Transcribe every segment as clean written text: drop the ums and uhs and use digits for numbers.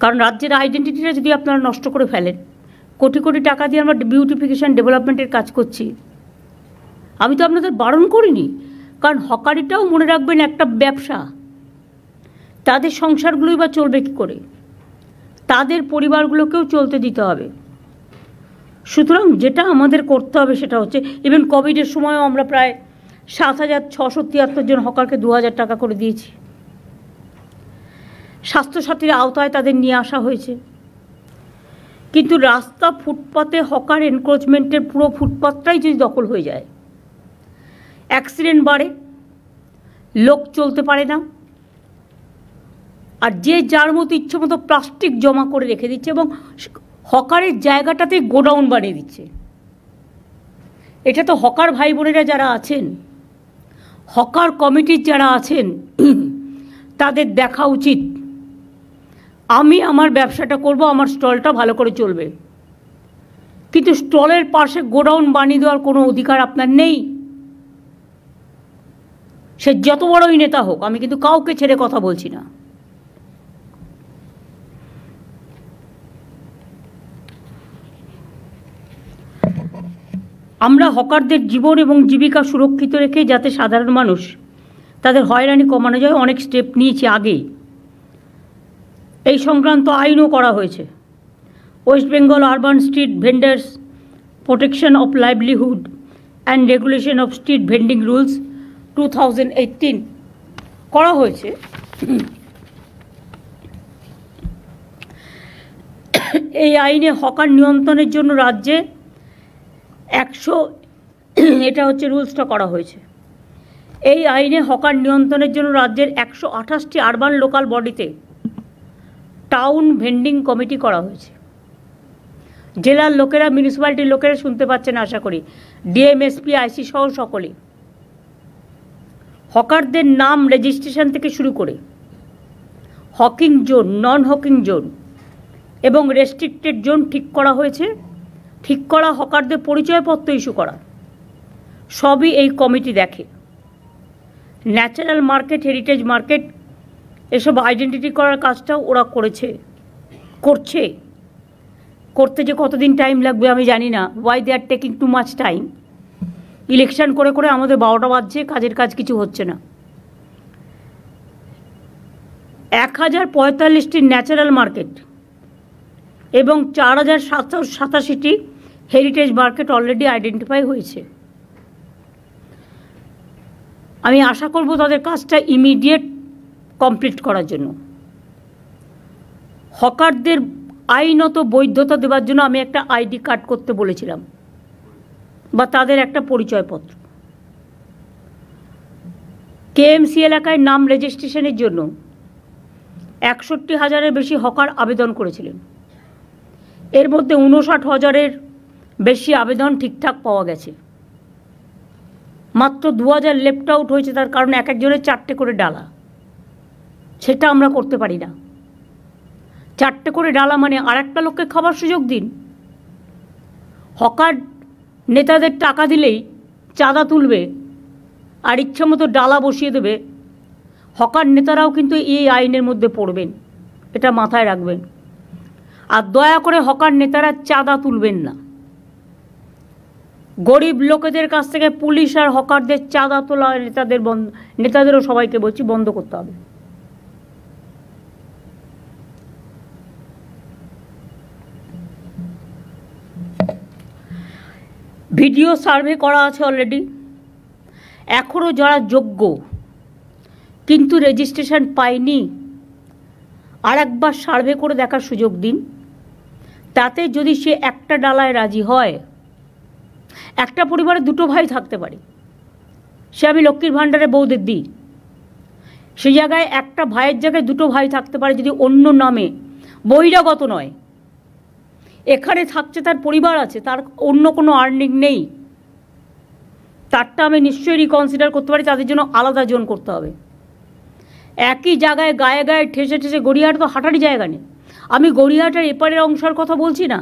কারণ রাজ্যের আইডেন্টিটিটা যদি আপনারা নষ্ট করে ফেলেন, কোটি কোটি টাকা দিয়ে আমরা বিউটিফিকেশন ডেভেলপমেন্টের কাজ করছি, আমি তো আপনাদের বারণ করিনি। কারণ হকারিটাও মনে রাখবেন একটা ব্যবসা, তাদের সংসারগুলোই বা চলবে কী করে, তাদের পরিবারগুলোকেও চলতে দিতে হবে। সুতরাং যেটা আমাদের করতে হবে সেটা হচ্ছে, ইভেন কোভিডের সময়ও আমরা প্রায় 7,673 জন হকারকে 2,000 টাকা করে দিয়েছি। স্বাস্থ্যসাথীর আওতায় তাদের নিয়ে আসা হয়েছে। কিন্তু রাস্তা ফুটপাতে হকার এনক্রোচমেন্টের পুরো ফুটপাতটাই যদি দখল হয়ে যায়, অ্যাক্সিডেন্ট বাড়ে, লোক চলতে পারে না, আর যে যার মতো ইচ্ছে মতো প্লাস্টিক জমা করে রেখে দিচ্ছে এবং হকারের জায়গাটাতে গোডাউন বানিয়ে দিচ্ছে। এটা তো হকার ভাই বোনেরা যারা আছেন, হকার কমিটির যারা আছেন, তাদের দেখা উচিত। আমি আমার ব্যবসাটা করব, আমার স্টলটা ভালো করে চলবে, কিন্তু স্টলের পাশে গোডাউন বানিয়ে দেওয়ার কোনো অধিকার আপনার নেই। সে যত বড়ই নেতা হোক, আমি কিন্তু কাউকে ছেড়ে কথা বলছি না। আমরা হকারদের জীবন এবং জীবিকা সুরক্ষিত রেখে যাতে সাধারণ মানুষ তাদের হয়রানি কমানো যায় অনেক স্টেপ নিয়েছি আগেই। এই সংক্রান্ত আইনও করা হয়েছে। West Bengal urban street vendors protection of livelihood and regulation of street vending rules 2018 করা হয়েছে। এই আইনে হকার নিয়ন্ত্রণের জন্য রাজ্যে 100, এটা হচ্ছে রুলসটা করা হয়েছে। এই আইনে হকার নিয়ন্ত্রণের জন্য রাজ্যের 128টি আরবান লোকাল বডিতে টাউন ভেন্ডিং কমিটি করা হয়েছে। জেলার লোকেরা, মিউনিসিপ্যালিটির লোকেরা শুনতে পাচ্ছেন আশা করি, ডিএম, এসপি, আইসি সহ সকলে। হকারদের নাম রেজিস্ট্রেশন থেকে শুরু করে হকিং জোন, নন হকিং জোন এবং রেস্ট্রিক্টেড জোন ঠিক করা হয়েছে। ঠিক করা হকারদের পরিচয়পত্র ইস্যু করা, সবই এই কমিটি দেখে। ন্যাচারাল মার্কেট, হেরিটেজ মার্কেট, এসব আইডেন্টিটি করার কাজটাও ওরা করতে যে কতদিন টাইম লাগবে আমি জানি না। Why they are taking too much time. Election করে করে আমাদের 12টা বাজছে, কাজের কাজ কিছু হচ্ছে না। 1045টি ন্যাচারাল মার্কেট এবং 4,787টি হেরিটেজ মার্কেট অলরেডি আইডেন্টিফাই হয়েছে। আমি আশা করব তাদের কাজটা ইমিডিয়েট কমপ্লিট করার জন্য। হকারদের আইনত বৈধতা দেওয়ার জন্য আমি একটা আইডি কার্ড করতে বলেছিলাম, বা তাদের একটা পরিচয়পত্র। কেএমসি এলাকায় নাম রেজিস্ট্রেশনের জন্য 61,000-এর বেশি হকার আবেদন করেছিলেন। এর মধ্যে 59,000-এর বেশি আবেদন ঠিকঠাক পাওয়া গেছে। মাত্র 2,000 লেফট আউট হয়েছে, তার কারণ এক একজনের 4টে করে ডালা। সেটা আমরা করতে পারি না। 4টে করে ডালা মানে আর একটা লোককে খাবার সুযোগ দিন। হকার নেতাদের টাকা দিলেই চাঁদা তুলবে আর ইচ্ছা মতো ডালা বসিয়ে দেবে। হকার নেতারাও কিন্তু এই আইনের মধ্যে পড়বেন, এটা মাথায় রাখবেন। আর দয়া করে হকার নেতারা চাঁদা তুলবেন না। গরিব লোকেদের কাছ থেকে পুলিশ আর হকারদের চাঁদা তোলা নেতাদেরও সবাইকে বলছি বন্ধ করতে হবে। ভিডিও সার্ভে করা আছে অলরেডি। এখনও যারা যোগ্য কিন্তু রেজিস্ট্রেশন পায়নি, আর একবার সার্ভে করে দেখার সুযোগ দিন। তাতে যদি সে একটা ডালায় রাজি হয়, একটা পরিবারে 2টো ভাই থাকতে পারে, সে আমি লক্ষ্মীর ভাণ্ডারে বউদের দিই, সেই জায়গায় একটা ভাইয়ের জায়গায় 2টো ভাই থাকতে পারে যদি অন্য নামে, বহিরাগত নয়। এখানে থাকছে, তার পরিবার আছে, তার অন্য কোনো আর্নিং নেই, তারটা আমি নিশ্চয়ই রিকনসিডার করতে পারি। তাদের জন্য আলাদা জোন করতে হবে। একই জায়গায় গায়ে গায়ে ঠেসে ঠেসে, গড়িয়াহাট তো হাঁটারই জায়গা নেই। আমি গড়িয়াহাটের এপারের অংশের কথা বলছি না।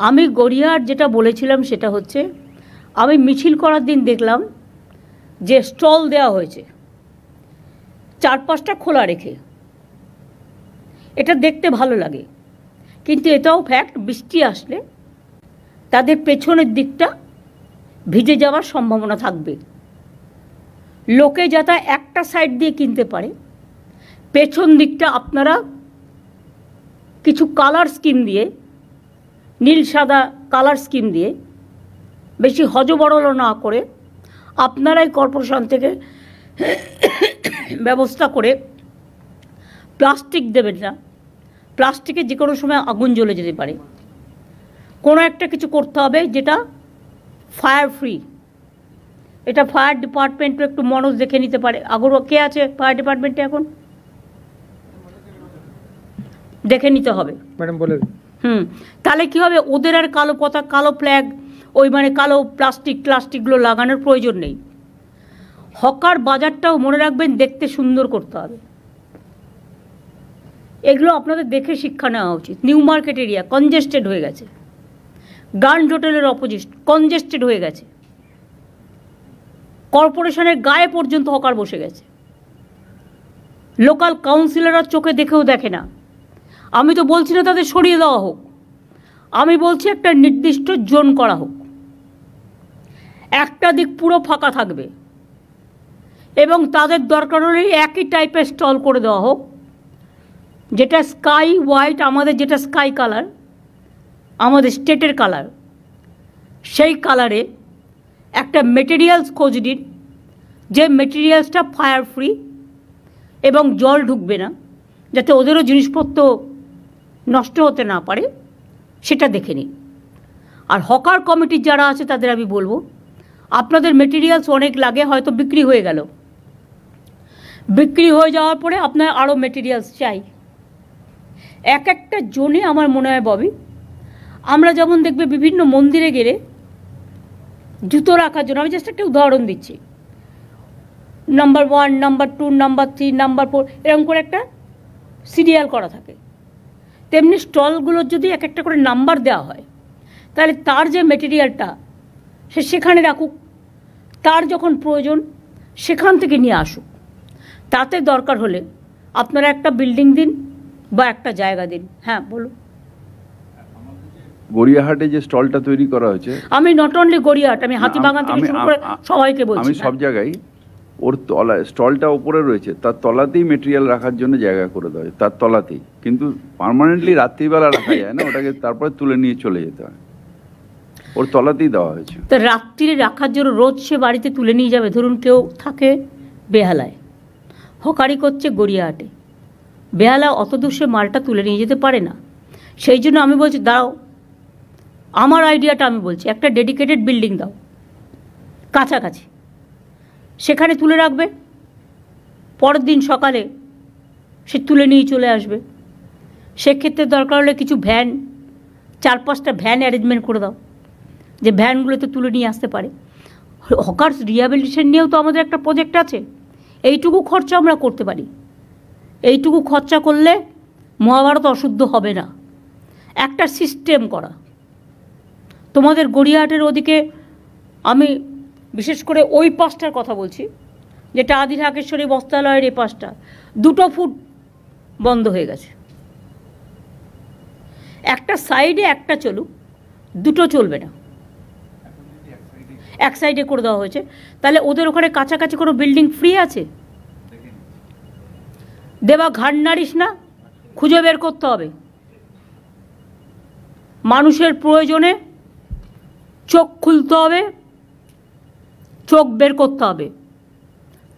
আমি গড়িয়াহাট যেটা বলেছিলাম সেটা হচ্ছে, আমি মিছিল করার দিন দেখলাম যে স্টল দেওয়া হয়েছে 4-5টা খোলা রেখে, এটা দেখতে ভালো লাগে, কিন্তু এটাও ফ্যাক্ট, বৃষ্টি আসলে তাদের পেছনের দিকটা ভিজে যাওয়ার সম্ভাবনা থাকবে। লোকে যাতে একটা সাইড দিয়ে কিনতে পারে, পেছন দিকটা আপনারা কিছু কালার স্কিম দিয়ে, নীল সাদা কালার স্কিম দিয়ে, বেশি হজবরল না করে আপনারাই কর্পোরেশন থেকে ব্যবস্থা করে প্লাস্টিক দেবেন না। প্লাস্টিকে যে কোনো সময় আগুন জ্বলে যেতে পারে। কোনো একটা কিছু করতে হবে যেটা ফায়ার ফ্রি। এটা ফায়ার ডিপার্টমেন্টও একটু মনোজ দেখে নিতে পারে। আগরও কে আছে ফায়ার ডিপার্টমেন্টে এখন? দেখে নিতে হবে ম্যাডাম, বলে তাহলে কী হবে, ওদের আর কালো পতাকা, কালো ফ্ল্যাগ, ওই মানে কালো প্লাস্টিকগুলো লাগানোর প্রয়োজন নেই। হকার বাজারটাও মনে রাখবেন দেখতে সুন্দর করতে হবে। এগুলো আপনাদের দেখে শিক্ষা নেওয়া উচিত। নিউ মার্কেট এরিয়া কনজেস্টেড হয়ে গেছে, গার্ড হোটেলের অপোজিট কনজেস্টেড হয়ে গেছে, কর্পোরেশনের গায়ে পর্যন্ত হকার বসে গেছে। লোকাল কাউন্সিলররা চোখে দেখেও দেখে না। আমি তো বলছি না তাদের সরিয়ে দেওয়া হোক, আমি বলছি একটা নির্দিষ্ট জোন করা হোক, একটা দিক পুরো ফাঁকা থাকবে এবং তাদের দরকার হলে একই টাইপের স্টল করে দেওয়া হোক, যেটা স্কাই হোয়াইট, আমাদের যেটা স্কাই কালার, আমাদের স্টেটের কালার, সেই কালারে একটা মেটেরিয়ালস খোঁজ দিন, যে মেটেরিয়ালসটা ফায়ার ফ্রি এবং জল ঢুকবে না, যাতে ওদেরও জিনিসপত্র নষ্ট হতে না পারে, সেটা দেখে নিন। আর হকার কমিটির যারা আছে তাদের আমি বলবো, আপনাদের মেটেরিয়ালস অনেক লাগে, হয়তো বিক্রি হয়ে গেল, বিক্রি হয়ে যাওয়ার পরে আপনার আরও মেটেরিয়ালস চাই। এক একটা জোনে আমার মনে হয় ববি, আমরা যেমন দেখবে বিভিন্ন মন্দিরে গেলে জুতো রাখার জন্য, আমি জাস্ট একটা উদাহরণ দিচ্ছি, নাম্বার 1, নাম্বার 2, নাম্বার 3, নাম্বার 4 এরকম করে একটা সিরিয়াল করা থাকে। তেমনি স্টলগুলোর যদি এক একটা করে নাম্বার দেওয়া হয়, তাহলে তার যে মেটেরিয়ালটা সে সেখানে রাখুক, তার যখন প্রয়োজন সেখান থেকে নিয়ে আসুক। তাতে দরকার হলে আপনারা একটা বিল্ডিং দিন বা একটা জায়গা দিন। হ্যাঁ বলুন। গড়িয়াহাটে যে স্টলটা তৈরি করা হয়েছে, আমি নট অনলি গড়িয়াহাট, আমি হাতিবাগান থেকে শুরু করে সবাইকে বলছি, আমি সব জায়গায় ওর তলায় স্টলটা উপরে রয়েছে, তার তলাতেই মেটেরিয়াল রাখার জন্য জায়গা করে দেওয়া হয়, তার তলাতেই। কিন্তু পার্মানেন্টলি রাত্রিবেলা রাখা যায় না, ওটাকে তারপরে তুলে নিয়ে চলে যেতে হয়, ওর তলাতেই দেওয়া হয়েছে। তো রাত্রিরে রাখার জন্য রোজ সে বাড়িতে তুলে নিয়ে যাবে। ধরুন কেউ থাকে বেহালায়, হকারি করছে গড়িয়াহাটে, বেহালা অত দূর সে মালটা তুলে নিয়ে যেতে পারে না। সেই জন্য আমি বলছি দাও, আমার আইডিয়াটা আমি বলছি, একটা ডেডিকেটেড বিল্ডিং দাও কাছাকাছি, সেখানে তুলে রাখবে, পরের দিন সকালে সে তুলে নিয়ে চলে আসবে। সেক্ষেত্রে দরকার হলে কিছু ভ্যান, 4-5টা ভ্যান অ্যারেঞ্জমেন্ট করে দাও, যে ভ্যানগুলোতে তুলে নিয়ে আসতে পারে। হকার্স রিহ্যাবিলিটেশন নিয়েও তো আমাদের একটা প্রজেক্ট আছে, এইটুকু খরচা আমরা করতে পারি। এইটুকু খরচা করলে মহাভারত অশুদ্ধ হবে না। একটা সিস্টেম করা, তোমাদের গড়িয়াহাটের ওদিকে, আমি বিশেষ করে ওই পাশটার কথা বলছি, যেটা আদি ঢাকেশ্বরী বস্ত্রালয়ের এই পাশটা, 2 ফুট বন্ধ হয়ে গেছে। একটা সাইডে একটা চলুক, 2টো চলবে না, এক সাইডে করে দেওয়া হয়েছে। তাহলে ওদের ওখানে কাছাকাছি কোনো বিল্ডিং ফ্রি আছে? দেবা ঘাড় নাড়িস না, খুঁজে বের করতে হবে। মানুষের প্রয়োজনে চোখ খুলতে হবে, চোখ বের করতে হবে।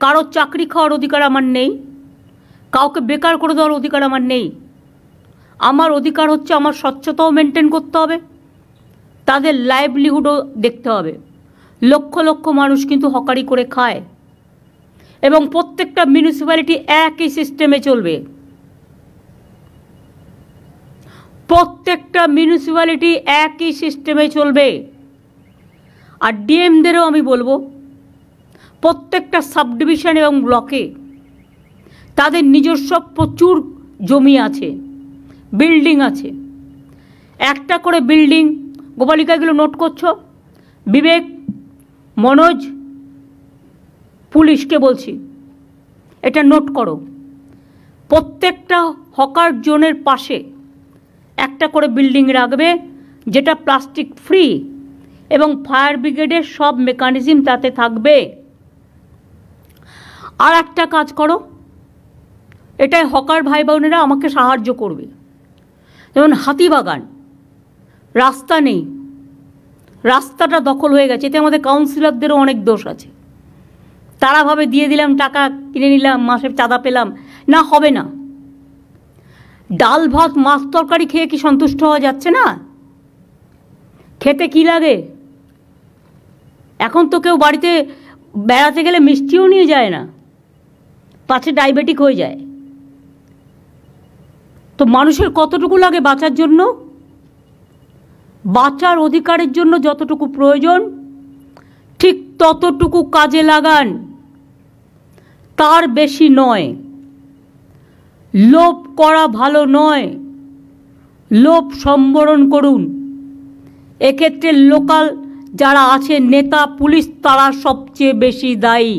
কারো চাকরি খাওয়ার অধিকার আমার নেই, কাউকে বেকার করে দেওয়ার অধিকার আমার নেই। আমার অধিকার হচ্ছে আমার স্বচ্ছতাও মেনটেন করতে হবে, তাদের লাইভলিহুডও দেখতে হবে। লক্ষ লক্ষ মানুষ কিন্তু হকারি করে খায় এবং প্রত্যেকটা মিউনিসিপ্যালিটি একই সিস্টেমে চলবে। প্রত্যেকটা মিউনিসিপ্যালিটি একই সিস্টেমে চলবে। আর ডিএমদেরও আমি বলবো, প্রত্যেকটা সাব ডিভিশন এবং ব্লকে তাদের নিজস্ব প্রচুর জমি আছে, বিল্ডিং আছে। একটা করে বিল্ডিং, গোপালিকাগুলো নোট করছো, বিবেক, মনোজ, পুলিশকে বলছি এটা নোট করো। প্রত্যেকটা হকার জোনের পাশে একটা করে বিল্ডিং রাখবে, যেটা প্লাস্টিক ফ্রি, এবং ফায়ার ব্রিগেডের সব মেকানিজম তাতে থাকবে। আর একটা কাজ করো, এটাই হকার ভাই বোনেরা আমাকে সাহায্য করবে। যেমন হাতিবাগান, রাস্তা নেই, রাস্তাটা দখল হয়ে গেছে, এতে আমাদের কাউন্সিলরদেরও অনেক দোষ আছে। তারা ভাবে দিয়ে দিলাম, টাকা কিনে নিলাম, মাসে চাঁদা পেলাম, না, হবে না। ডাল ভাত মাছ তরকারি খেয়ে কি সন্তুষ্ট হওয়া যাচ্ছে না? খেতে কি লাগে? এখন তো কেউ বাড়িতে বেড়াতে গেলে মিষ্টিও নিয়ে যায় না, পাছে ডায়াবেটিক হয়ে যায়। তো মানুষের কতটুকু লাগে বাঁচার জন্য? বাঁচার অধিকারের জন্য যতটুকু প্রয়োজন ঠিক ততটুকু কাজে লাগান, তার বেশি নয়। লোভ করা ভালো নয়, লোভ সম্বরণ করুন। এক্ষেত্রে লোকাল যারা আছে, নেতা, পুলিশ, তারা সবচেয়ে বেশি দায়ী।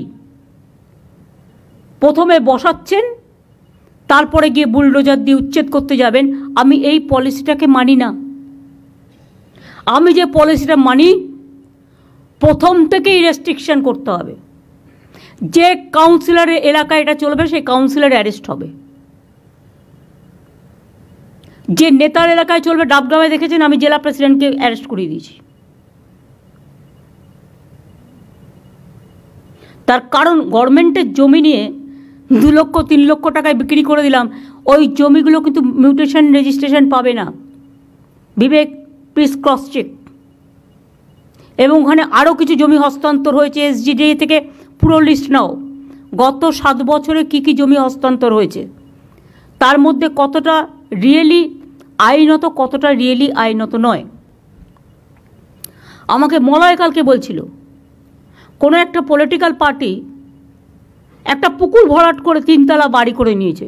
প্রথমে বসাচ্ছেন, তারপরে গিয়ে বুলডোজার দিয়ে উচ্ছেদ করতে যাবেন। আমি এই পলিসিটাকে মানি না। আমি যে পলিসিটা মানি, প্রথম থেকেই রেস্ট্রিকশন করতে হবে। যে কাউন্সিলরের এলাকায় এটা চলবে সেই কাউন্সিলর অ্যারেস্ট হবে। যে নেতার এলাকায় চলবে, ডাবগ্রামে দেখেছেন আমি জেলা প্রেসিডেন্টকে অ্যারেস্ট করিয়ে দিয়েছি। তার কারণ গভর্নমেন্টের জমি নিয়ে 2 লক্ষ 3 লক্ষ টাকায় বিক্রি করে দিলাম, ওই জমিগুলো কিন্তু মিউটেশন রেজিস্ট্রেশন পাবে না। বিবেক, প্লিজ ক্রস চেক। এবং ওখানে আরও কিছু জমি হস্তান্তর হয়েছে, এসজিডি থেকে পুরো লিস্ট নাও। গত 7 বছরে কি কি জমি হস্তান্তর হয়েছে, তার মধ্যে কতটা রিয়েলি আইনত, কতটা রিয়েলি আইনত নয়। আমাকে মলয় কালকে বলছিল, কোনো একটা পলিটিক্যাল পার্টি একটা পুকুর ভরাট করে 3 তলা বাড়ি করে নিয়েছে।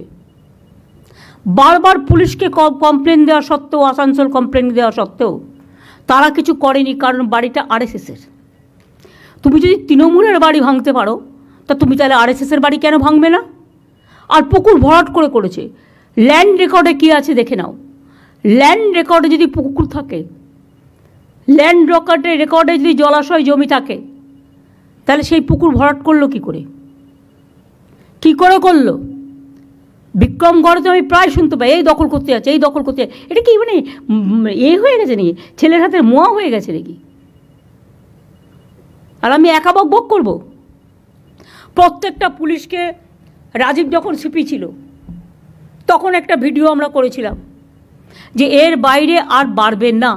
বারবার পুলিশকে কমপ্লেন দেওয়া সত্ত্বেও, আসানসোল কমপ্লেন দেওয়া সত্ত্বেও তারা কিছু করেনি, কারণ বাড়িটা আরএসএসের। তুমি যদি তৃণমূলের বাড়ি ভাঙতে পারো, তা তুমি তাহলে আরএসএসের বাড়ি কেন ভাঙবে না? আর পুকুর ভরাট করেছে। ল্যান্ড রেকর্ডে কী আছে দেখে নাও। ল্যান্ড রেকর্ডে যদি পুকুর থাকে, ল্যান্ড রেকর্ডে যদি জলাশয় জমি থাকে, তাহলে সেই পুকুর ভরাট করলো কী করে? কী করে করলো? বিক্রমগড়ে তো আমি প্রায় শুনতে পাই, এই দখল করতে যাচ্ছে, এই দখল করতে যাচ্ছে। এটা কি মানে হয়ে গেছে নাকি? ছেলের হাতের মোয়া হয়ে গেছে নাকি? আর আমি একা বক করব? প্রত্যেকটা পুলিশকে, রাজীব যখন সিপি ছিল তখন একটা ভিডিও আমরা করেছিলাম যে এর বাইরে আর বাড়বেন না।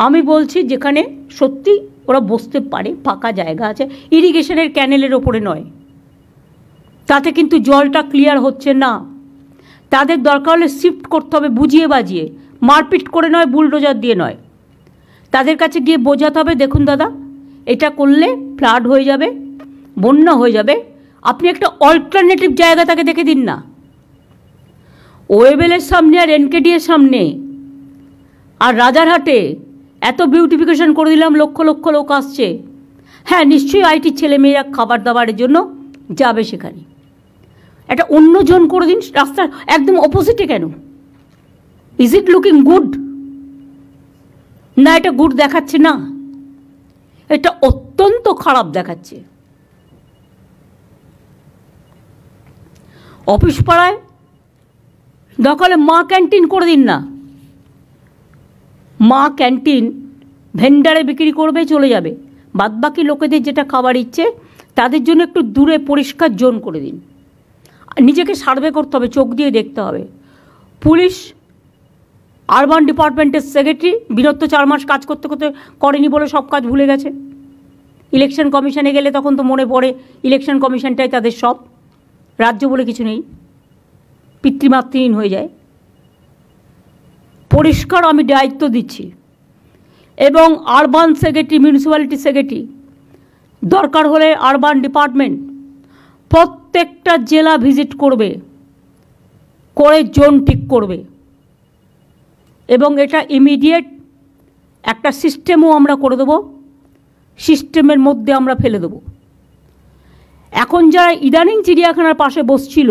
আমি বলছি যেখানে সত্যি ওরা বসতে পারে, ফাঁকা জায়গা আছে, ইরিগেশনের ক্যানেলের ওপরে নয়, তাতে কিন্তু জলটা ক্লিয়ার হচ্ছে না। তাদের দরকার হলে শিফট করতে হবে, বুঝিয়ে বাজিয়ে, মারপিট করে নয়, বুলডোজার দিয়ে নয়। তাদের কাছে গিয়ে বোঝাতে হবে, দেখুন দাদা, এটা করলে ফ্লাড হয়ে যাবে, বন্যা হয়ে যাবে, আপনি একটা অল্টারনেটিভ জায়গা তাকে দেখে দিন না। ওয়েবেলের সামনে আর এনকেডির সামনে আর রাজারহাটে এত বিউটিফিকেশন করে দিলাম, লক্ষ লক্ষ লোক আসছে। হ্যাঁ, নিশ্চয়ই আইটির ছেলেমেয়েরা খাবার দাবারের জন্য যাবে সেখানে। একটা অন্য জন করে দিন, রাস্তার একদম অপোজিটে কেন? Is it looking good? না, এটা গুড দেখাচ্ছে না, এটা অত্যন্ত খারাপ দেখাচ্ছে। অফিস পাড়ায় দরকার হলে মা ক্যান্টিন করে দিন না। মা ক্যান্টিন ভেন্ডারে বিক্রি করবে, চলে যাবে। বাদবাকি লোকেদের যেটা খাবার ইচ্ছে তাদের জন্য একটু দূরে পরিষ্কার জোন করে দিন। নিজেকে সার্ভে করতে হবে, চোখ দিয়ে দেখতে হবে। পুলিশ আরবান ডিপার্টমেন্টের সেক্রেটারি বিরত 4 মাস কাজ করতে করতে করেনি বলে সব কাজ ভুলে গেছে। ইলেকশন কমিশনে গেলে তখন তো মনে পড়ে ইলেকশন কমিশনটাই তাদের সব, রাজ্য বলে কিছু নেই, পিতৃমাতৃহীন হয়ে যায়। পরিষ্কার আমি দায়িত্ব দিচ্ছি। এবং আরবান সেক্রেটারি, মিউনিসিপ্যালিটি সেক্রেটারি, দরকার হলে আরবান ডিপার্টমেন্ট প্রত্যেকটা জেলা ভিজিট করবে, করে জোন ঠিক করবে। এবং এটা ইমিডিয়েট একটা সিস্টেমও আমরা করে দেবো, সিস্টেমের মধ্যে আমরা ফেলে দেবো। এখন যারা ইদানিং চিড়িয়াখানার পাশে বসছিল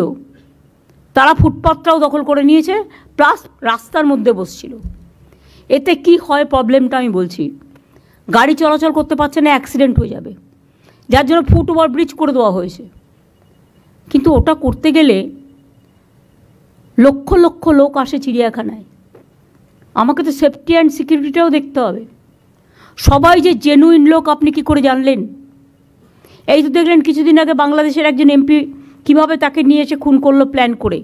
তারা ফুটপাথটাও দখল করে নিয়েছে, প্লাস রাস্তার মধ্যে বসছিল। এতে কি হয় প্রবলেমটা আমি বলছি, গাড়ি চলাচল করতে পারছে না, অ্যাক্সিডেন্ট হয়ে যাবে, যার জন্য ফুট ওভার ব্রিজ করে দেওয়া হয়েছে। কিন্তু ওটা করতে গেলে লক্ষ লক্ষ লোক আসে চিড়িয়াখানায়, আমাকে তো সেফটি অ্যান্ড সিকিউরিটিটাও দেখতে হবে। সবাই যে জেনুইন লোক আপনি কি করে জানলেন? এই তো দেখলেন কিছুদিন আগে বাংলাদেশের একজন এমপি কীভাবে তাকে নিয়ে এসে খুন করলো প্ল্যান করে,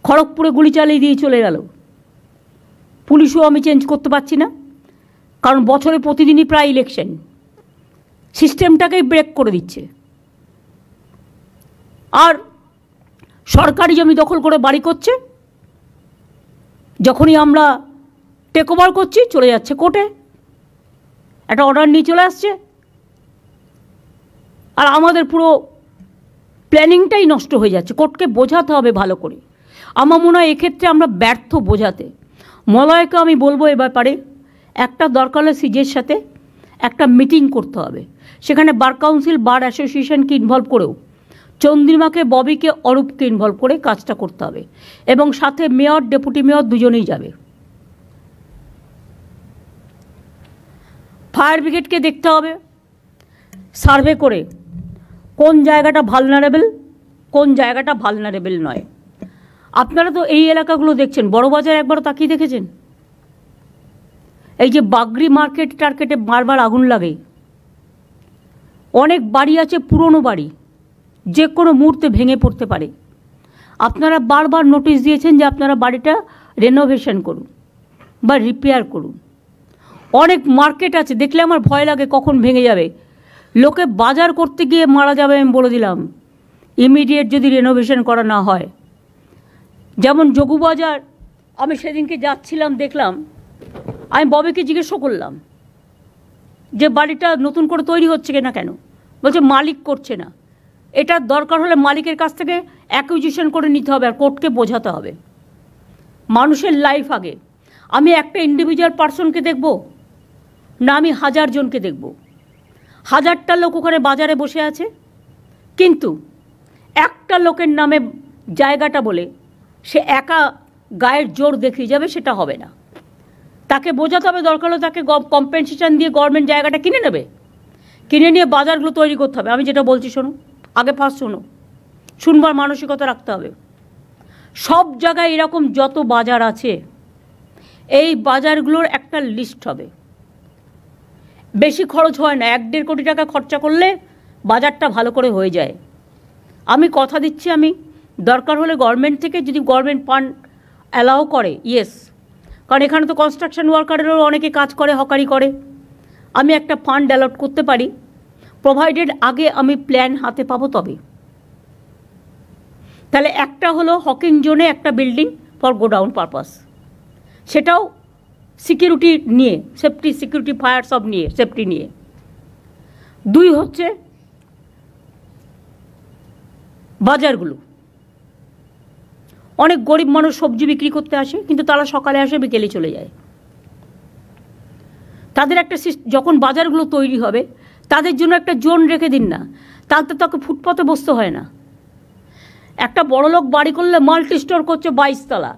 খড়গপুরে গুলি চালিয়ে দিয়ে চলে গেল। পুলিশও আমি চেঞ্জ করতে পারছি না, কারণ বছরে প্রতিদিনই প্রায় ইলেকশন, সিস্টেমটাকেই ব্রেক করে দিচ্ছে। আর সরকারি জমি দখল করে বাড়ি করছে, যখনই আমরা টেক ওভার করছি চলে যাচ্ছে কোর্টে, একটা অর্ডার নিয়ে চলে আসছে, আর আমাদের পুরো প্ল্যানিংটাই নষ্ট হয়ে যাচ্ছে। কোর্টকে বোঝাতে হবে ভালো করে। আমার মনে হয় এক্ষেত্রে আমরা ব্যর্থ বোঝাতে। মলয়কে আমি বলবো এ ব্যাপারে একটা দরকার হলে সিজের সাথে একটা মিটিং করতে হবে, সেখানে বার কাউন্সিল, বার অ্যাসোসিয়েশনকে ইনভলভ করেও চন্দ্রিমাকে, ববিকে, অরূপকে ইনভলভ করে কাজটা করতে হবে, এবং সাথে মেয়র, ডেপুটি মেয়র দুজনেই যাবে। ফায়ার ব্রিগেডকে দেখতে হবে সার্ভে করে কোন জায়গাটা ভালনারেবল, কোন জায়গাটা ভালনারেবল নয়। আপনারা তো এই এলাকাগুলো দেখছেন, বড়বাজার একবারও তাকিয়ে দেখেছেন? এই যে বাগরি মার্কেট টার্কেটে বারবার আগুন লাগে, অনেক বাড়ি আছে পুরনো বাড়ি, যে কোনো মুহূর্তে ভেঙে পড়তে পারে। আপনারা বারবার নোটিশ দিয়েছেন যে আপনারা বাড়িটা রেনোভেশন করুন বা রিপেয়ার করুন। অনেক মার্কেট আছে দেখলে আমার ভয় লাগে কখন ভেঙে যাবে, লোকে বাজার করতে গিয়ে মারা যাবে, আমি বলে দিলাম, ইমিডিয়েট যদি রেনোভেশন করা না হয়। যেমন যোগুবাজার, আমি সেদিনকে যাচ্ছিলাম, দেখলাম, আমি ববিকে জিজ্ঞেস করলাম যে বাড়িটা নতুন করে তৈরি হচ্ছে কিনা, কেন? বলছে মালিক করছে না। এটার দরকার হলে মালিকের কাছ থেকে অ্যাকুইজিশন করে নিতে হবে, আর কোর্টকে বোঝাতে হবে। মানুষের লাইফ আগে। আমি একটা ইন্ডিভিজুয়াল পার্সনকে দেখব না আমি 1000 জনকে দেখব? 1000টা লোক ওখানে বাজারে বসে আছে, কিন্তু একটা লোকের নামে জায়গাটা বলে সে একা গায়ের জোর দেখিয়ে যাবে, সেটা হবে না। তাকে বোঝাতে হবে, দরকার হলে তাকে কম্পেনসেশন দিয়ে গভর্নমেন্ট জায়গাটা কিনে নেবে, কিনে নিয়ে বাজারগুলো তৈরি করতে হবে। আমি যেটা বলছি শোনো, আগে ফার্স্ট শোনো, শুনবার মানসিকতা রাখতে হবে। সব জায়গায় এরকম যত বাজার আছে, এই বাজারগুলোর একটা লিস্ট হবে। বেশি খরচ হয় না, 1-1.5 কোটি টাকা খরচা করলে বাজারটা ভালো করে হয়ে যায়। আমি কথা দিচ্ছি, আমি দরকার হলে গভর্নমেন্ট থেকে যদি গভর্নমেন্ট ফান্ড অ্যালাউ করে, ইয়েস, কারণ এখানে তো কনস্ট্রাকশন ওয়ার্কারেরও অনেকে কাজ করে, হকারি করে, আমি একটা ফান্ড অ্যালট করতে পারি, প্রোভাইডেড আগে আমি প্ল্যান হাতে পাবো তবে। তাহলে একটা হলো হকিং জোনে একটা বিল্ডিং ফর গোডাউন পারপাস, সেটাও সিকিউরিটি নিয়ে, সেফটি, সিকিউরিটি, ফায়ার সব নিয়ে, সেফটি নিয়ে। 2 হচ্ছে বাজারগুলো। অনেক গরিব মানুষ সবজি বিক্রি করতে আসে, কিন্তু তারা সকালে আসে, বিকেলে চলে যায়। তাদের একটা যখন বাজারগুলো তৈরি হবে তাদের জন্য একটা জোন রেখে দিন না, তাতে তাকে ফুটপাতে বসতে হয় না। একটা বড়লোক বাড়ি করলে মাল্টি স্টোর করছে 22 তলা,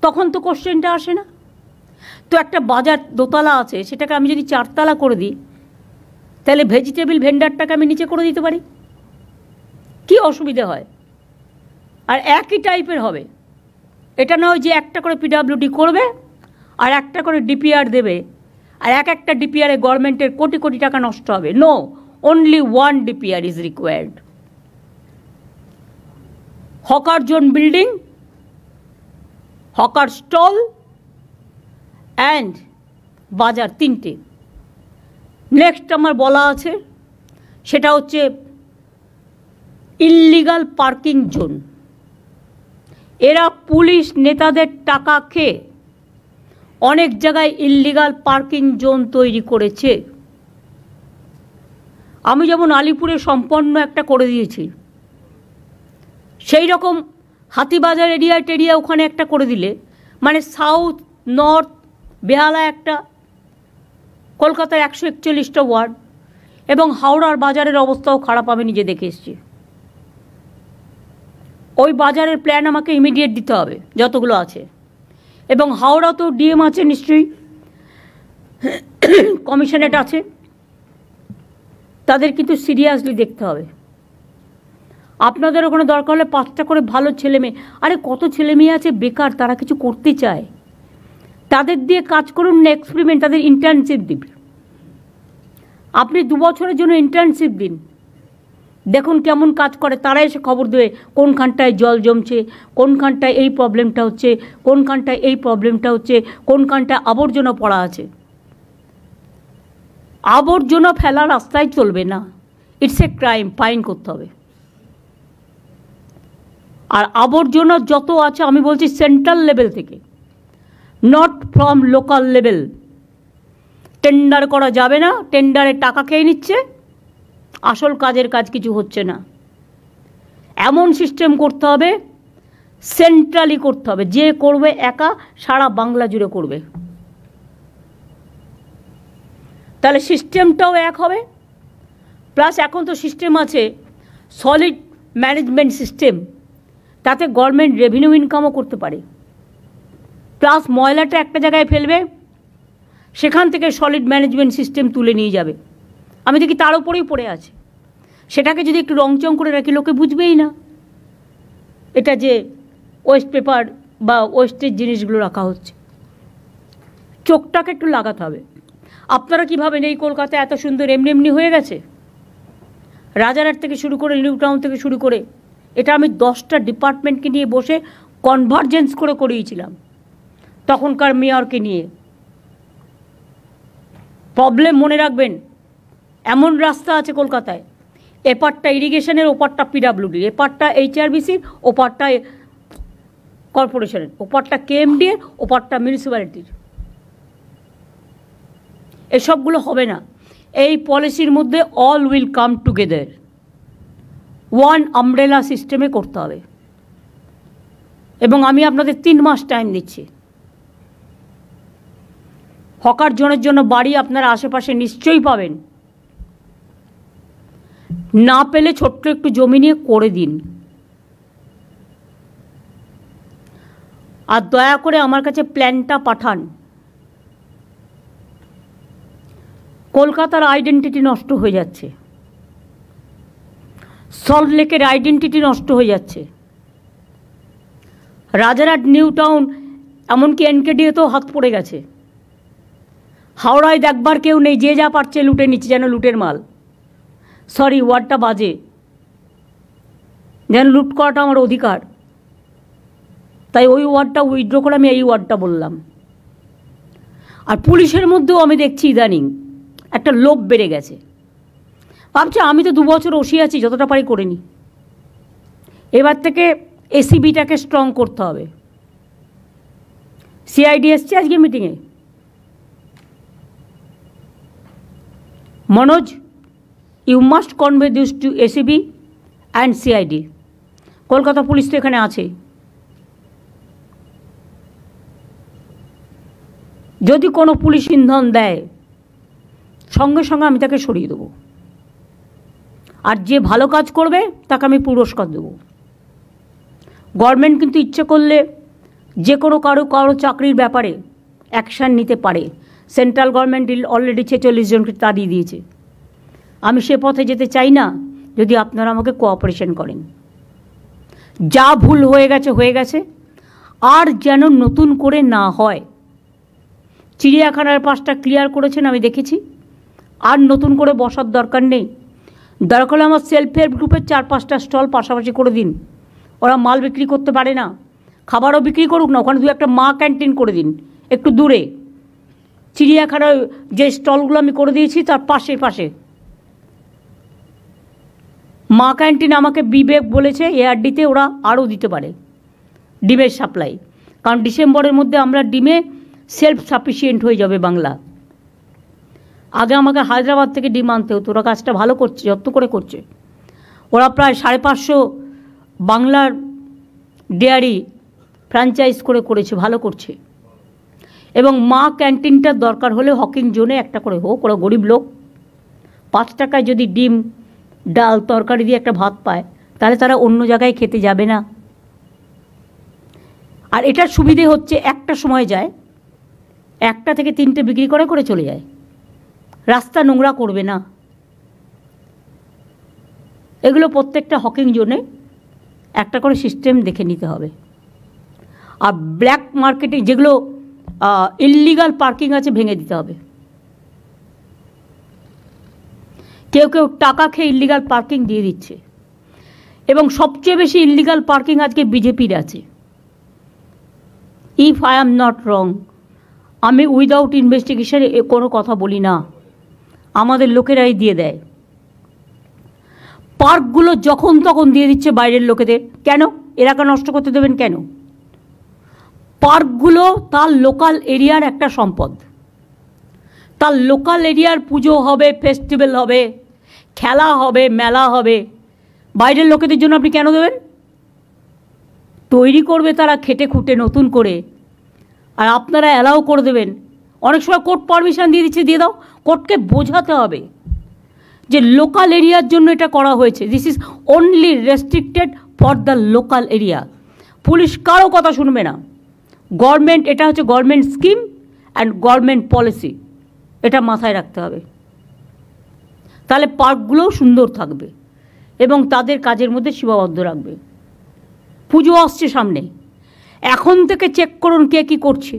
তখন তো কোশ্চেনটা আসে না। তো একটা বাজার দোতলা আছে, সেটাকে আমি যদি 4 তলা করে দিই, তাহলে ভেজিটেবল ভেন্ডারটাকে আমি নিচে করে দিতে পারি, কি অসুবিধে হয়? আর একই টাইপের হবে, এটা নয় যে একটা করে পিডব্লিউডি করবে আর একটা করে ডিপিআর দেবে, আর একটা ডিপিআরে গভর্নমেন্টের কোটি কোটি টাকা নষ্ট হবে। No, only one DPR is required. Hawker zone building, hawker stall and bazaar, 3টে। নেক্সট আমার বলা আছে সেটা হচ্ছে ইললিগাল পার্কিং জোন। এরা পুলিশ নেতাদের টাকা খেয়ে অনেক জায়গায় ইললিগাল পার্কিং জোন তৈরি করেছে। আমি যেমন আলিপুরে সম্পন্ন একটা করে দিয়েছি, সেই রকম হাতিবাজার এরিয়া টেরিয়া ওখানে একটা করে দিলে, মানে সাউথ, নর্থ, বেহালা একটা, কলকাতার 141টা ওয়ার্ড, এবং হাওড়ার বাজারের অবস্থাও খারাপ, আমি নিজে দেখে এসেছি। ওই বাজারের প্ল্যান আমাকে ইমিডিয়েট দিতে হবে যতগুলো আছে। এবং হাওড়াতেও ডিএম আছে নিশ্চয়ই, কমিশনারেট আছে, তাদের কিন্তু সিরিয়াসলি দেখতে হবে। আপনাদের ওখানে দরকার হলে 5টা করে ভালো ছেলে মেয়ে, আরে কত ছেলে মেয়ে আছে বেকার, তারা কিছু করতে চায়, তাদের দিয়ে কাজ করুন না, এক্সপেরিমেন্ট, তাদের ইন্টার্নশিপ দিন। আপনি 2 বছরের জন্য ইন্টার্নশিপ দিন, দেখুন কেমন কাজ করে, তারা এসে খবর দেবে কোনখানটায় জল জমছে, কোনখানটায় এই প্রবলেমটা হচ্ছে, কোনখানটায় এই প্রবলেমটা হচ্ছে, কোনখানটায় আবর্জনা পড়া আছে। আবর্জনা ফেলা রাস্তায় চলবে না, ইটস এ ক্রাইম, ফাইন করতে হবে। আর আবর্জনা যত আছে আমি বলছি সেন্ট্রাল লেভেল থেকে, not from local level. Tender করা যাবে না, টেন্ডারে টাকা খেয়ে নিচ্ছে, আসল কাজের কাজ কিছু হচ্ছে না। এমন সিস্টেম করতে হবে, সেন্ট্রালি করতে হবে, যে করবে একা সারা বাংলা জুড়ে করবে, তাহলে সিস্টেমটাও এক হবে। প্লাস এখন তো সিস্টেম আছে সলিড ম্যানেজমেন্ট সিস্টেম, তাতে গভর্নমেন্ট রেভিনিউ ইনকামও করতে পারে। প্লাস ময়লাটা একটা জায়গায় ফেলবে, সেখান থেকে সলিড ম্যানেজমেন্ট সিস্টেম তুলে নিয়ে যাবে। আমি দেখি তার উপরেই পড়ে আছে, সেটাকে যদি একটু রংচং করে রাখি লোকে বুঝবেই না এটা যে ওয়েস্ট পেপার বা ওয়েস্টের জিনিসগুলো রাখা হচ্ছে। চোখটাকে একটু লাগাতে হবে। আপনারা কী ভাবেন এই কলকাতা এত সুন্দর এমনি এমনি হয়ে গেছে? রাজারহাট থেকে শুরু করে নিউ টাউন থেকে শুরু করে, এটা আমি 10টা ডিপার্টমেন্টকে নিয়ে বসে কনভার্জেন্স করে করিয়েছিলাম তখনকার মেয়রকে নিয়ে। প্রবলেম মনে রাখবেন, এমন রাস্তা আছে কলকাতায়, এপারটা ইরিগেশনের, ওপারটা পিডাব্লিউডির, এপারটা এইচআরবিসির, ওপারটা কর্পোরেশনের, ওপারটা কেএমডির, ওপারটা মিউনিসিপ্যালিটির। এসবগুলো হবে না। এই পলিসির মধ্যে all will come together, one umbrella সিস্টেমে করতে হবে। এবং আমি আপনাদের 3 মাস টাইম দিচ্ছি। হকার জনের জন্য বাড়ি আপনারা আশেপাশে নিশ্চয়ই পাবেন, না পেলে ছোট্ট একটু জমি নিয়ে করে দিন। আর দয়া করে আমার কাছে প্ল্যানটা পাঠান। কলকাতার আইডেন্টিটি নষ্ট হয়ে যাচ্ছে, সল্টলেকের আইডেন্টিটি নষ্ট হয়ে যাচ্ছে, রাজারহাট, নিউ টাউন, এমনকি এনকেডিতেও হাত পড়ে গেছে। হাওড়ায় দেখবার কেউ নেই, যে যা পারছে লুটে নিচ্ছে, যেন লুটের মাল। সরি, ওয়ার্ডটা বাজে, যেন লুট করাটা আমার অধিকার, তাই ওই ওয়ার্ডটা উইথড্র করে আমি এই ওয়ার্ডটা বললাম। আর পুলিশের মধ্যেও আমি দেখছি ইদানিং একটা লোভ বেড়ে গেছে, ভাবছে আমি তো 2 বছর ওসি আছি, যতটা পারি করে নি। এবার থেকে এসিবিটাকে স্ট্রং করতে হবে। সিআইডি এসছে আজকে মিটিংয়ে, Manoj, you must convey this to ACB and CID. Kolkata police তো এখানে আছে, যদি কোনো পুলিশ ইন্ধন দেয় সঙ্গে সঙ্গে আমি তাকে সরিয়ে দেবো, আর যে ভালো কাজ করবে তাকে আমি পুরস্কার দেবো। গভর্নমেন্ট কিন্তু ইচ্ছে করলে যে কোনো কারো চাকরির ব্যাপারে অ্যাকশান নিতে পারে। সেন্ট্রাল গভর্নমেন্ট অলরেডি 46 জনকে তাড়িয়ে দিয়েছে। আমি সে পথে যেতে চাই না, যদি আপনারা আমাকে কোঅপারেশন করেন। যা ভুল হয়ে গেছে হয়ে গেছে, আর যেন নতুন করে না হয়। চিড়িয়াখানার পাশটা ক্লিয়ার করেছেন, আমি দেখেছি, আর নতুন করে বসার দরকার নেই। দরকার হলে আমার সেলফ হেল্প গ্রুপের 4-5টা স্টল পাশাপাশি করে দিন, ওরা মাল বিক্রি করতে পারে না, খাবারও বিক্রি করুক না, ওখানে 2-একটা মা ক্যান্টিন করে দিন একটু দূরে। চিড়িয়াখানার যে স্টলগুলো আমি করে দিয়েছি তার পাশে মা ক্যান্টিন আমাকে বিবেক বলেছে এআরডিতে ওরা আরও দিতে পারে ডিমের সাপ্লাই, কারণ ডিসেম্বরের মধ্যে আমরা ডিমে সেলফ সাফিসিয়েন্ট হয়ে যাবে বাংলা। আগে আমাকে হায়দ্রাবাদ থেকে ডিম আনতে হতো, ওরা কাজটা ভালো করছে, যত্ন করে করছে। ওরা প্রায় 550 বাংলার ডেয়ারি ফ্র্যাঞ্চাইজ করেছে, ভালো করছে। এবং মা ক্যান্টিনটার দরকার হলে হকিং জোনে একটা করে হোক, ওরা গরিব লোক, 5 টাকায় যদি ডিম ডাল তরকারি দিয়ে একটা ভাত পায়, তাহলে তারা অন্য জায়গায় খেতে যাবে না? আর এটার সুবিধে হচ্ছে একটা সময় যায়, 1টা থেকে 3টে বিক্রি করে চলে যায়, রাস্তা নোংরা করবে না। এগুলো প্রত্যেকটা হকিং জোনে একটা করে সিস্টেম দেখে নিতে হবে। আর ব্ল্যাক মার্কেটে যেগুলো ইললিগাল পার্কিং আছে ভেঙে দিতে হবে। কেউ কেউ টাকা খেয়ে ইললিগাল পার্কিং দিয়ে দিচ্ছে, এবং সবচেয়ে বেশি ইললিগাল পার্কিং আজকে বিজেপির আছে। If I am not wrong, আমি উইদাউট ইনভেস্টিগেশন কোনো কথা বলি না, আমাদের লোকেরাই দিয়ে দেয়। পার্কগুলো যখন তখন দিয়ে দিচ্ছে বাইরের লোকেদের। কেন? এলাকা নষ্ট করতে দেবেন কেন? পার্কগুলো তার লোকাল এরিয়ার একটা সম্পদ। তার লোকাল এরিয়ার পুজো হবে, ফেস্টিভ্যাল হবে, খেলা হবে, মেলা হবে, বাইরের লোকেদের জন্য আপনি কেন দেবেন? তৈরি করবে তারা খেটে খুঁটে নতুন করে, আর আপনারা অ্যালাউ করে দেবেন। অনেক সময় কোর্ট পারমিশন দিয়ে দিচ্ছে, দিয়ে দাও। কোর্টকে বোঝাতে হবে যে লোকাল এরিয়ার জন্য এটা করা হয়েছে, this is only restricted for the local area. Police কারো কথা শুনবে না। গভর্নমেন্ট, এটা হচ্ছে government scheme and government policy, এটা মাথায় রাখতে হবে। তাহলে পার্কগুলোও সুন্দর থাকবে এবং তাদের কাজের মধ্যে সীমাবদ্ধ রাখবে। পুজো আসছে সামনে, এখন থেকে চেক করুন কে কী করছে।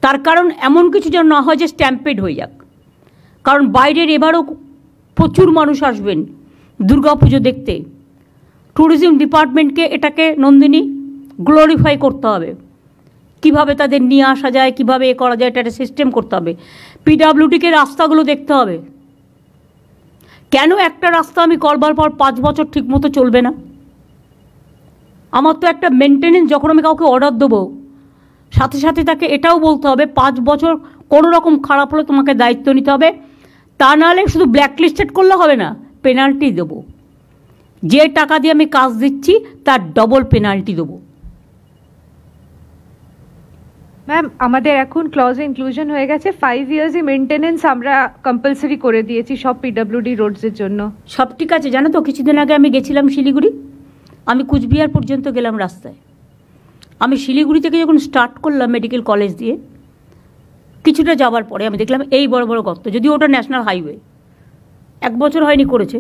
তার কারণ এমন কিছু যেন না হয় যে স্ট্যাম্পেড হয়ে যাক। কারণ বাইরের এবারও প্রচুর মানুষ আসবেন দুর্গা পুজো দেখতে। ট্যুরিজম ডিপার্টমেন্টকে এটাকে নন্দিনী গ্লোরিফাই করতে হবে। কিভাবে তাদের নিয়ে আসা যায়, কিভাবে এ করা যায়, এটা একটা সিস্টেম করতে হবে। পিডাব্লিউডিকে রাস্তাগুলো দেখতে হবে। কেন একটা রাস্তা আমি করবার পর 5 বছর ঠিকমতো চলবে না? আমার তো একটা মেনটেনেন্স, যখন আমি কাউকে অর্ডার দেবো সাথে সাথে তাকে এটাও বলতে হবে 5 বছর কোনো রকম খারাপ হলে তোমাকে দায়িত্ব নিতে হবে। তা নাহলে শুধু ব্ল্যাকলিস্টেড করলে হবে না, পেনাল্টি দেবো। যে টাকা দিয়ে আমি কাজ দিচ্ছি তার ডবল পেনাল্টি দেবো। ম্যাম, আমাদের এখন ক্লজে ইনক্লুশন হয়ে গেছে 5 ইয়ার্সই মেনটেনেন্স আমরা কম্পালসারি করে দিয়েছি সব পিডব্লিউডি রোডসের জন্য। সব ঠিক আছে। জানো তো, কিছুদিন আগে আমি গেছিলাম শিলিগুড়ি, আমি কুচবিহার পর্যন্ত গেলাম রাস্তায়। আমি শিলিগুড়ি থেকে যখন স্টার্ট করলাম মেডিকেল কলেজ দিয়ে, কিছুটা যাওয়ার পরে আমি দেখলাম এই বড় বড় গর্ত, যদিও ওটা ন্যাশনাল হাইওয়ে, 1 বছর হয়নি করেছে,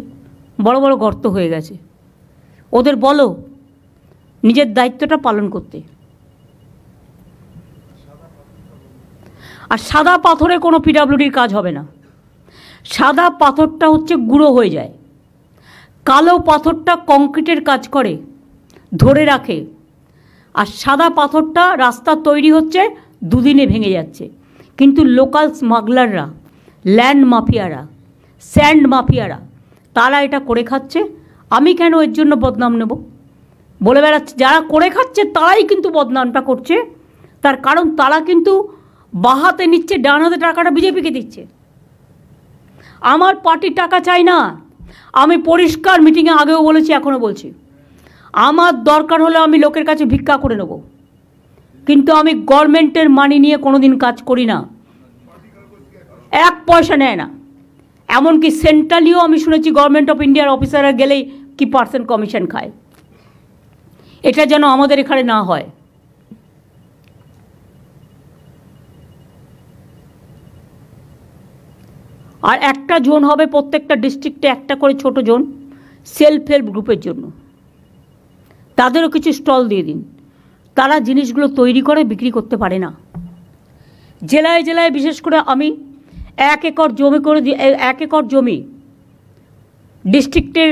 বড় বড় গর্ত হয়ে গেছে। ওদের বলো নিজের দায়িত্বটা পালন করতে। আর সাদা পাথরে কোনো পিডাব্লিউডির কাজ হবে না। সাদা পাথরটা হচ্ছে গুঁড়ো হয়ে যায়, কালো পাথরটা কংক্রিটের কাজ করে, ধরে রাখে। আর সাদা পাথরটা রাস্তা তৈরি হচ্ছে 2 দিনে ভেঙে যাচ্ছে। কিন্তু লোকাল স্মাগলাররা, ল্যান্ড মাফিয়ারা, স্যান্ড মাফিয়ারা, তারা এটা করে খাচ্ছে। আমি কেন এর জন্য বদনাম নেব? বলে বেড়াচ্ছে যারা করে খাচ্ছে তারাই কিন্তু বদনামটা করছে। তার কারণ তারা কিন্তু বাঁ হাতে নিচ্ছে, ডান হাতে টাকাটা বিজেপিকে দিচ্ছে। আমার পার্টির টাকা চাই না। আমি পরিষ্কার মিটিংয়ে আগেও বলেছি, এখনও বলছি, আমার দরকার হলে আমি লোকের কাছে ভিক্ষা করে নেব, কিন্তু আমি গভর্নমেন্টের মানি নিয়ে কোনো দিন কাজ করি না। 1 পয়সা নেয় না। এমনকি সেন্ট্রালিও আমি শুনেছি গভর্নমেন্ট অফ ইন্ডিয়ার অফিসাররা গেলেই কি % কমিশন খায়। এটা যেন আমাদের এখানে না হয়। আর একটা জোন হবে প্রত্যেকটা ডিস্ট্রিক্টে, একটা করে ছোট জোন সেলফ হেল্প গ্রুপের জন্য। তাদেরও কিছু স্টল দিয়ে দিন। তারা জিনিসগুলো তৈরি করে বিক্রি করতে পারে না। জেলায় জেলায় বিশেষ করে আমি 1 একর জমি করে 1 একর জমি ডিস্ট্রিক্টের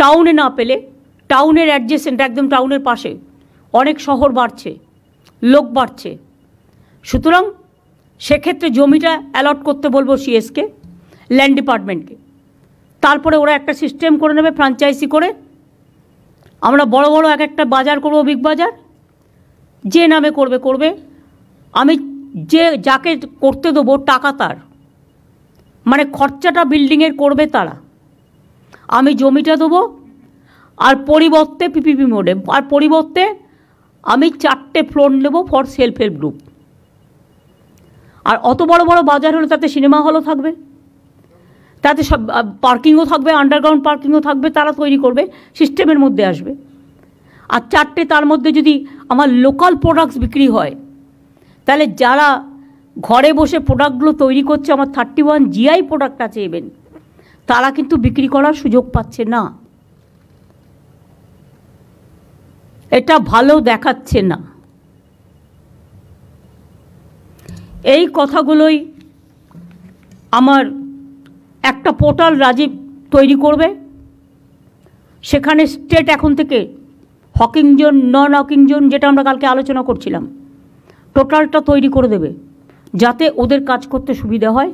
টাউনে না পেলে, টাউনের অ্যাডজেসেন্ট, একদম টাউনের পাশে অনেক শহর বাড়ছে, লোক বাড়ছে, সুতরাং সেক্ষেত্রে জমিটা অ্যালট করতে বলবো সিএসকে, ল্যান্ড ডিপার্টমেন্টকে। তারপরে ওরা একটা সিস্টেম করে নেবে ফ্র্যাঞ্চাইজি করে। আমরা বড় বড় এক একটা বাজার করব, বিগ বাজার, যে নামে করবে করবে। আমি যাকে করতে দেবো টাকা তার, মানে খরচাটা বিল্ডিংয়ের করবে তারা। আমি জমিটা দেবো, আর পরিবর্তে পিপিপি মোডে, আর পরিবর্তে আমি 4টে ফ্লোর নেব ফর সেলফ হেল্প গ্রুপ। আর অত বড় বড় বাজার হলে তাতে সিনেমা হলও থাকবে, তাতে সব পার্কিংও থাকবে, আন্ডারগ্রাউন্ড পার্কিংও থাকবে, তারা তৈরি করবে, সিস্টেমের মধ্যে আসবে। আর 4টে তার মধ্যে যদি আমার লোকাল প্রোডাক্টস বিক্রি হয়, তাহলে যারা ঘরে বসে প্রোডাক্টগুলো তৈরি করছে, আমার 31 GI প্রোডাক্ট আছে ইভেন, তারা কিন্তু বিক্রি করার সুযোগ পাচ্ছে না। এটা ভালো দেখাচ্ছে না। এই কথাগুলোই আমার একটা পোর্টাল রাজীব তৈরি করবে, সেখানে স্টেট এখন থেকে হকিং জোন, নন হকিং জোন, যেটা আমরা কালকে আলোচনা করছিলাম, টোটালটা তৈরি করে দেবে, যাতে ওদের কাজ করতে সুবিধা হয়।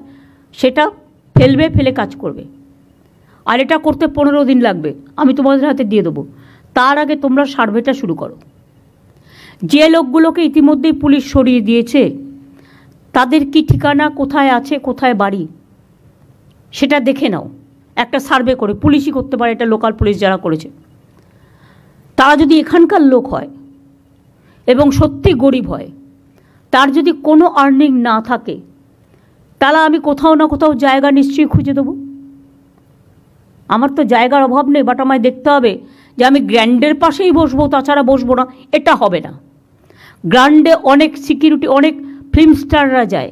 সেটা ফেলে কাজ করবে। আর এটা করতে 15 দিন লাগবে, আমি তোমাদের হাতে দিয়ে দেবো। তার আগে তোমরা সার্ভেটা শুরু করো। যে লোকগুলোকে ইতিমধ্যেই পুলিশ সরিয়ে দিয়েছে, তাদের কি ঠিকানা, কোথায় আছে, কোথায় বাড়ি, সেটা দেখে নাও একটা সার্ভে করে। পুলিশই করতে পারে এটা, লোকাল পুলিশ যারা করেছে, তারা যদি এখানকার লোক হয় এবং সত্যি গরিব হয়, তার যদি কোনো আর্নিং না থাকে, তাহলে আমি কোথাও না কোথাও জায়গা নিশ্চয়ই খুঁজে দেবো। আমার তো জায়গার অভাব নেই, বাট আমায় দেখতে হবে যে আমি গ্র্যান্ডের পাশেই বসবো, তাছাড়া বসবো না, এটা হবে না। গ্র্যান্ডে অনেক সিকিউরিটি, অনেক ফিল্ম স্টাররা যায়,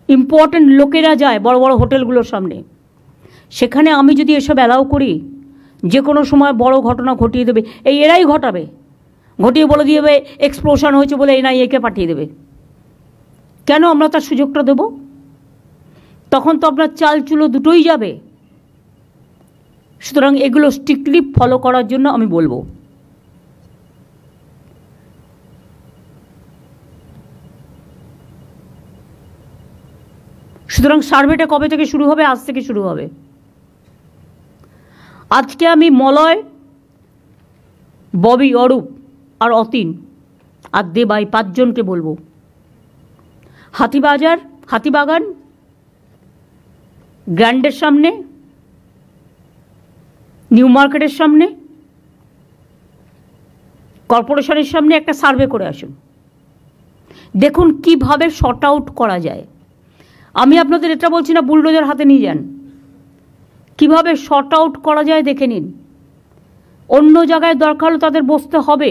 ইম্পর্ট্যান্ট লোকেরা যায় বড় বড় হোটেলগুলোর সামনে। সেখানে আমি যদি এসব অ্যালাউ করি, যে কোনো সময় বড় ঘটনা ঘটিয়ে দেবে, এরাই ঘটাবে, ঘটিয়ে বলে দিয়ে দেবে এক্সপ্লোশন হয়েছে বলে NIA-কে পাঠিয়ে দেবে। কেন আমরা তার সুযোগটা দেব? তখন তো আপনার চাল চুলো দুটোই যাবে। সুতরাং এগুলো স্ট্রিক্টলি ফলো করার জন্য আমি বলবো। সুতরাং সার্ভেটা কবে থেকে শুরু হবে? আজ থেকে শুরু হবে। আজকে আমি মলয়, ববি, অরূপ আর অতীন আর দেবাই 5 জনকে বলবো, হাতিবাগান গ্র্যান্ডের সামনে, নিউ মার্কেটের সামনে, কর্পোরেশনের সামনে একটা সার্ভে করে আসুন। দেখুন কিভাবে শর্ট আউট করা যায়। আমি আপনাদের এটা বলছি না বুলডোজার হাতে নিয়ে যান, কিভাবে শর্ট আউট করা যায় দেখে নিন। অন্য জায়গায় দরকার হলে তাদের বসতে হবে।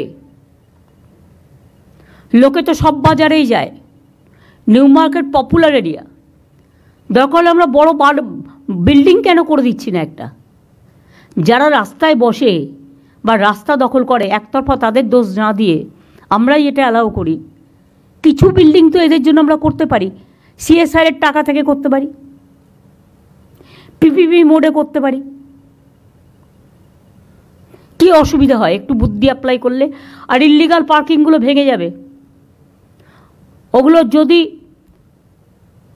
লোকে তো সব বাজারেই যায়, নিউ মার্কেট পপুলার এরিয়া, দরকার হলে আমরা বড় বিল্ডিং কেন করে দিচ্ছি না একটা? যারা রাস্তায় বসে বা রাস্তা দখল করে একতরফা তাদের দোষ না দিয়ে আমরাই এটা অ্যালাউ করি। কিছু বিল্ডিং তো এদের জন্য আমরা করতে পারি, CSR-এর টাকা থেকে করতে পারি, PPP মোডে করতে পারি। কি অসুবিধা হয় একটু বুদ্ধি অ্যাপ্লাই করলে? আর ইল্লিগাল পার্কিংগুলো ভেঙে যাবে। ওগুলো যদি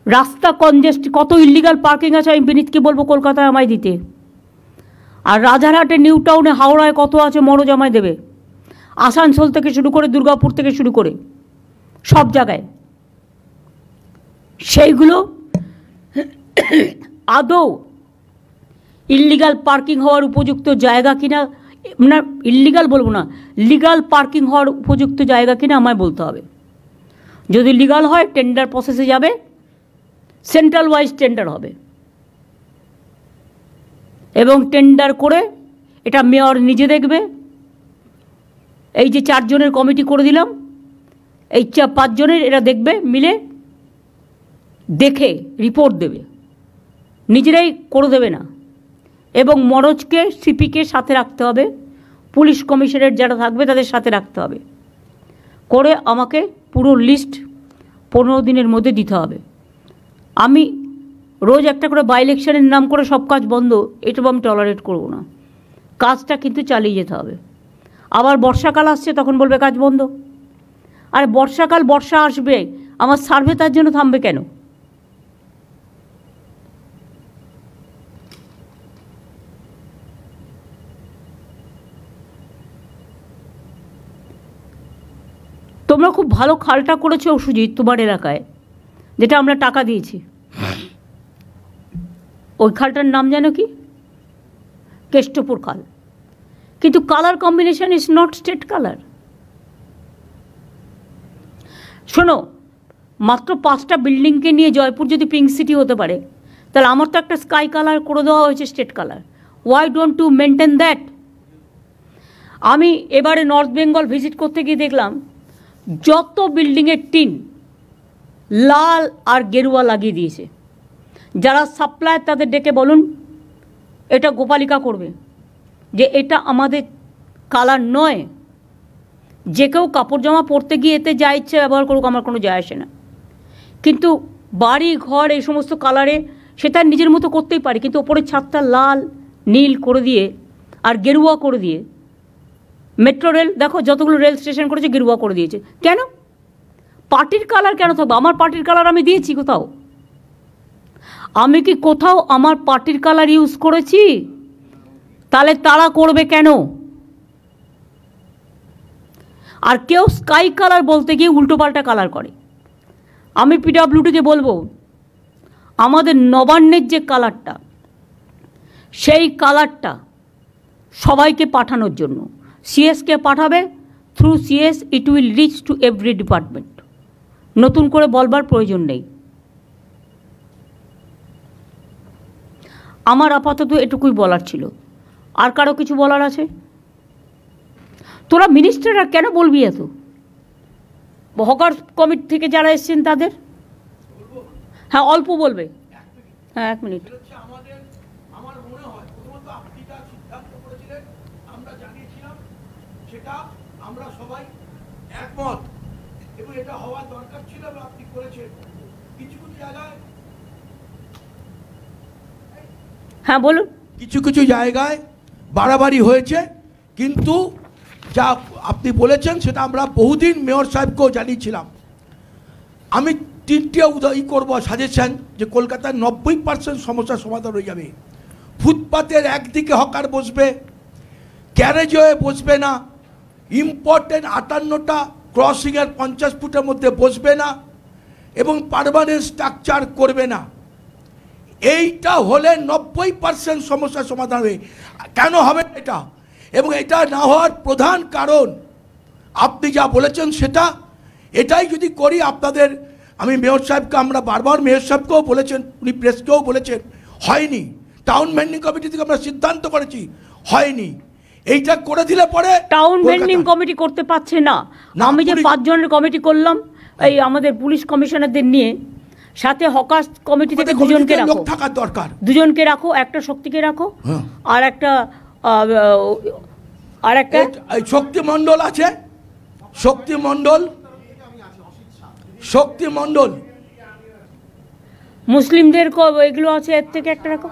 রাস্তা কনজেস্ট, কত ইল্লিগাল পার্কিং আছে আমি বিনীতকে বলবো কলকাতায় আমায় দিতে। আর রাজারহাটে, নিউ টাউনে, হাওড়ায় কত আছে মনোজ আমায় দেবে। আসানসোল থেকে শুরু করে, দুর্গাপুর থেকে শুরু করে সব জায়গায়। সেইগুলো আদৌ ইল্লিগাল পার্কিং হওয়ার উপযুক্ত জায়গা কিনা, না ইল্লিগাল বলবো না, লিগাল পার্কিং হওয়ার উপযুক্ত জায়গা কিনা আমায় বলতে হবে। যদি লিগাল হয় টেন্ডার প্রসেসে যাবে, সেন্ট্রাল ওয়াইজ টেন্ডার হবে, এবং টেন্ডার করে এটা মেয়র নিজে দেখবে। এই যে 4 জনের কমিটি করে দিলাম, এই 5 জনের এরা দেখবে, মিলে দেখে রিপোর্ট দেবে, নিজেরাই করে দেবে না। এবং মনোজকে, সিপিকে সাথে রাখতে হবে, পুলিশ কমিশনারেট যারা থাকবে তাদের সাথে রাখতে হবে, করে আমাকে পুরো লিস্ট 15 দিনের মধ্যে দিতে হবে। আমি রোজ একটা করে বাই ইলেকশনের নাম করে সব কাজ বন্ধ, এটুকু আমি টলারেট করব না। কাজটা কিন্তু চালিয়ে যেতে হবে। আবার বর্ষাকাল আসছে, তখন বলবে কাজ বন্ধ। আর বর্ষাকাল, বর্ষা আসবে, আমার সার্ভে তার জন্য থামবে কেন? তোমরা খুব ভালো খালটা করেছো সুজিত তোমার এলাকায়, যেটা আমরা টাকা দিয়েছি। ওই খালটার নাম জানো কি? কেষ্টপুর খাল। কিন্তু colour combination is not state colour. শোনো, মাত্র 5টা বিল্ডিংকে নিয়ে জয়পুর যদি পিঙ্ক সিটি হতে পারে, তাহলে আমার তো একটা স্কাই কালার করে দেওয়া হয়েছে, state colour. Why don't to maintain that? আমি এবারে নর্থ বেঙ্গল ভিজিট করতে গিয়ে দেখলাম যত বিল্ডিংয়ের টিন লাল আর গেরুয়া লাগিয়ে দিয়েছে। যারা সাপ্লায়ার তাদের ডেকে বলুন এটা গোপালিকা করবে, যে এটা আমাদের কালার নয়। যে কেউ কাপড় জামা পরতে গিয়ে এতে যা ইচ্ছে ব্যবহার করুক, আমার কোনো যায় আসে না। কিন্তু বাড়ি ঘর এই সমস্ত কালারে সেটা নিজের মতো করতেই পারি, কিন্তু ওপরের ছাদটা লাল নীল করে দিয়ে আর গেরুয়া করে দিয়ে, মেট্রো রেল দেখো যতগুলো রেল স্টেশন করেছে গেরুয়া করে দিয়েছে। কেন? পার্টির কালার কেন থাকবে? আমার পার্টির কালার আমি দিয়েছি কোথাও? আমি কি কোথাও আমার পার্টির কালার ইউজ করেছি? তাহলে তারা করবে কেন? আর কেউ স্কাই কালার বলতে গিয়ে উল্টোপাল্টা কালার করে। আমি পিডব্লিউডিকে বলবো আমাদের নবান্নের যে কালারটা, সেই কালারটা সবাইকে পাঠানোর জন্য সিএসকে পাঠাবে, through CS it will reach to every department. নতুন করে বলবার প্রয়োজন নেই। আমার আপাতত এটুকুই বলার ছিল। আর কারো কিছু বলার আছে? তোরা মিনিস্টাররা কেন বলবি এত? হকার কমিটি থেকে যারা এসছেন তাদের, হ্যাঁ অল্প বলবে, হ্যাঁ 1 মিনিট। আমার মনে হয় প্রথমত আপনি যা সিদ্ধান্ত করেছিলেন আমরা জানিয়েছিলাম, সেটা আমরা সবাই একমত এবং এটা হওয়ার দরকার ছিল এবং আপনি করেছেন। কিছু কিছু জায়গায়, হ্যাঁ বলুন। কিছু কিছু জায়গায় বাড়াবাড়ি হয়েছে, কিন্তু যা আপনি বলেছেন সেটা আমরা বহুদিন মেয়র সাহেবকেও জানিয়েছিলাম। আমি 3টে করব সাজেশন, যে কলকাতার 90% সমস্যার সমাধান হয়ে যাবে। ফুটপাতের একদিকে হকার বসবে, গ্যারেজে বসবে না, ইম্পর্টেন্ট 58টা ক্রসিংয়ের 50 ফুটের মধ্যে বসবে না এবং পার্মানেন্ট স্ট্রাকচার করবে না। এইটা হলে 90% সমস্যার সমাধান হবে। কেন হবে এটা? এবং এটা না হওয়ার প্রধান কারণ আপনি যা বলেছেন সেটা, এটাই যদি করি আপনাদের, আমি মেয়র সাহেবকে, আমরা বারবার মেয়র সাহেবকেও বলেছেন, উনি প্রেসকেও বলেছেন, হয়নি। টাউন ভেন্ডিং কমিটি থেকে আমরা সিদ্ধান্ত করেছি, হয়নি। এইটা করে দিলে পরে টাউন ভেন্ডিং কমিটি করতে পারছে না। আমি যে 5 জনের কমিটি করলাম, এই আমাদের পুলিশ কমিশনারদের নিয়ে, সাথে হকার্স কমিটি থেকে 2 জনকে রাখো, থাকার দরকার, 2 জনকে রাখো, একটা শক্তিকে রাখো, আর একটা শক্তি মণ্ডল আছে, শক্তি মণ্ডল মুসলিমদের এগুলো আছে, এর থেকে একটা রাখো,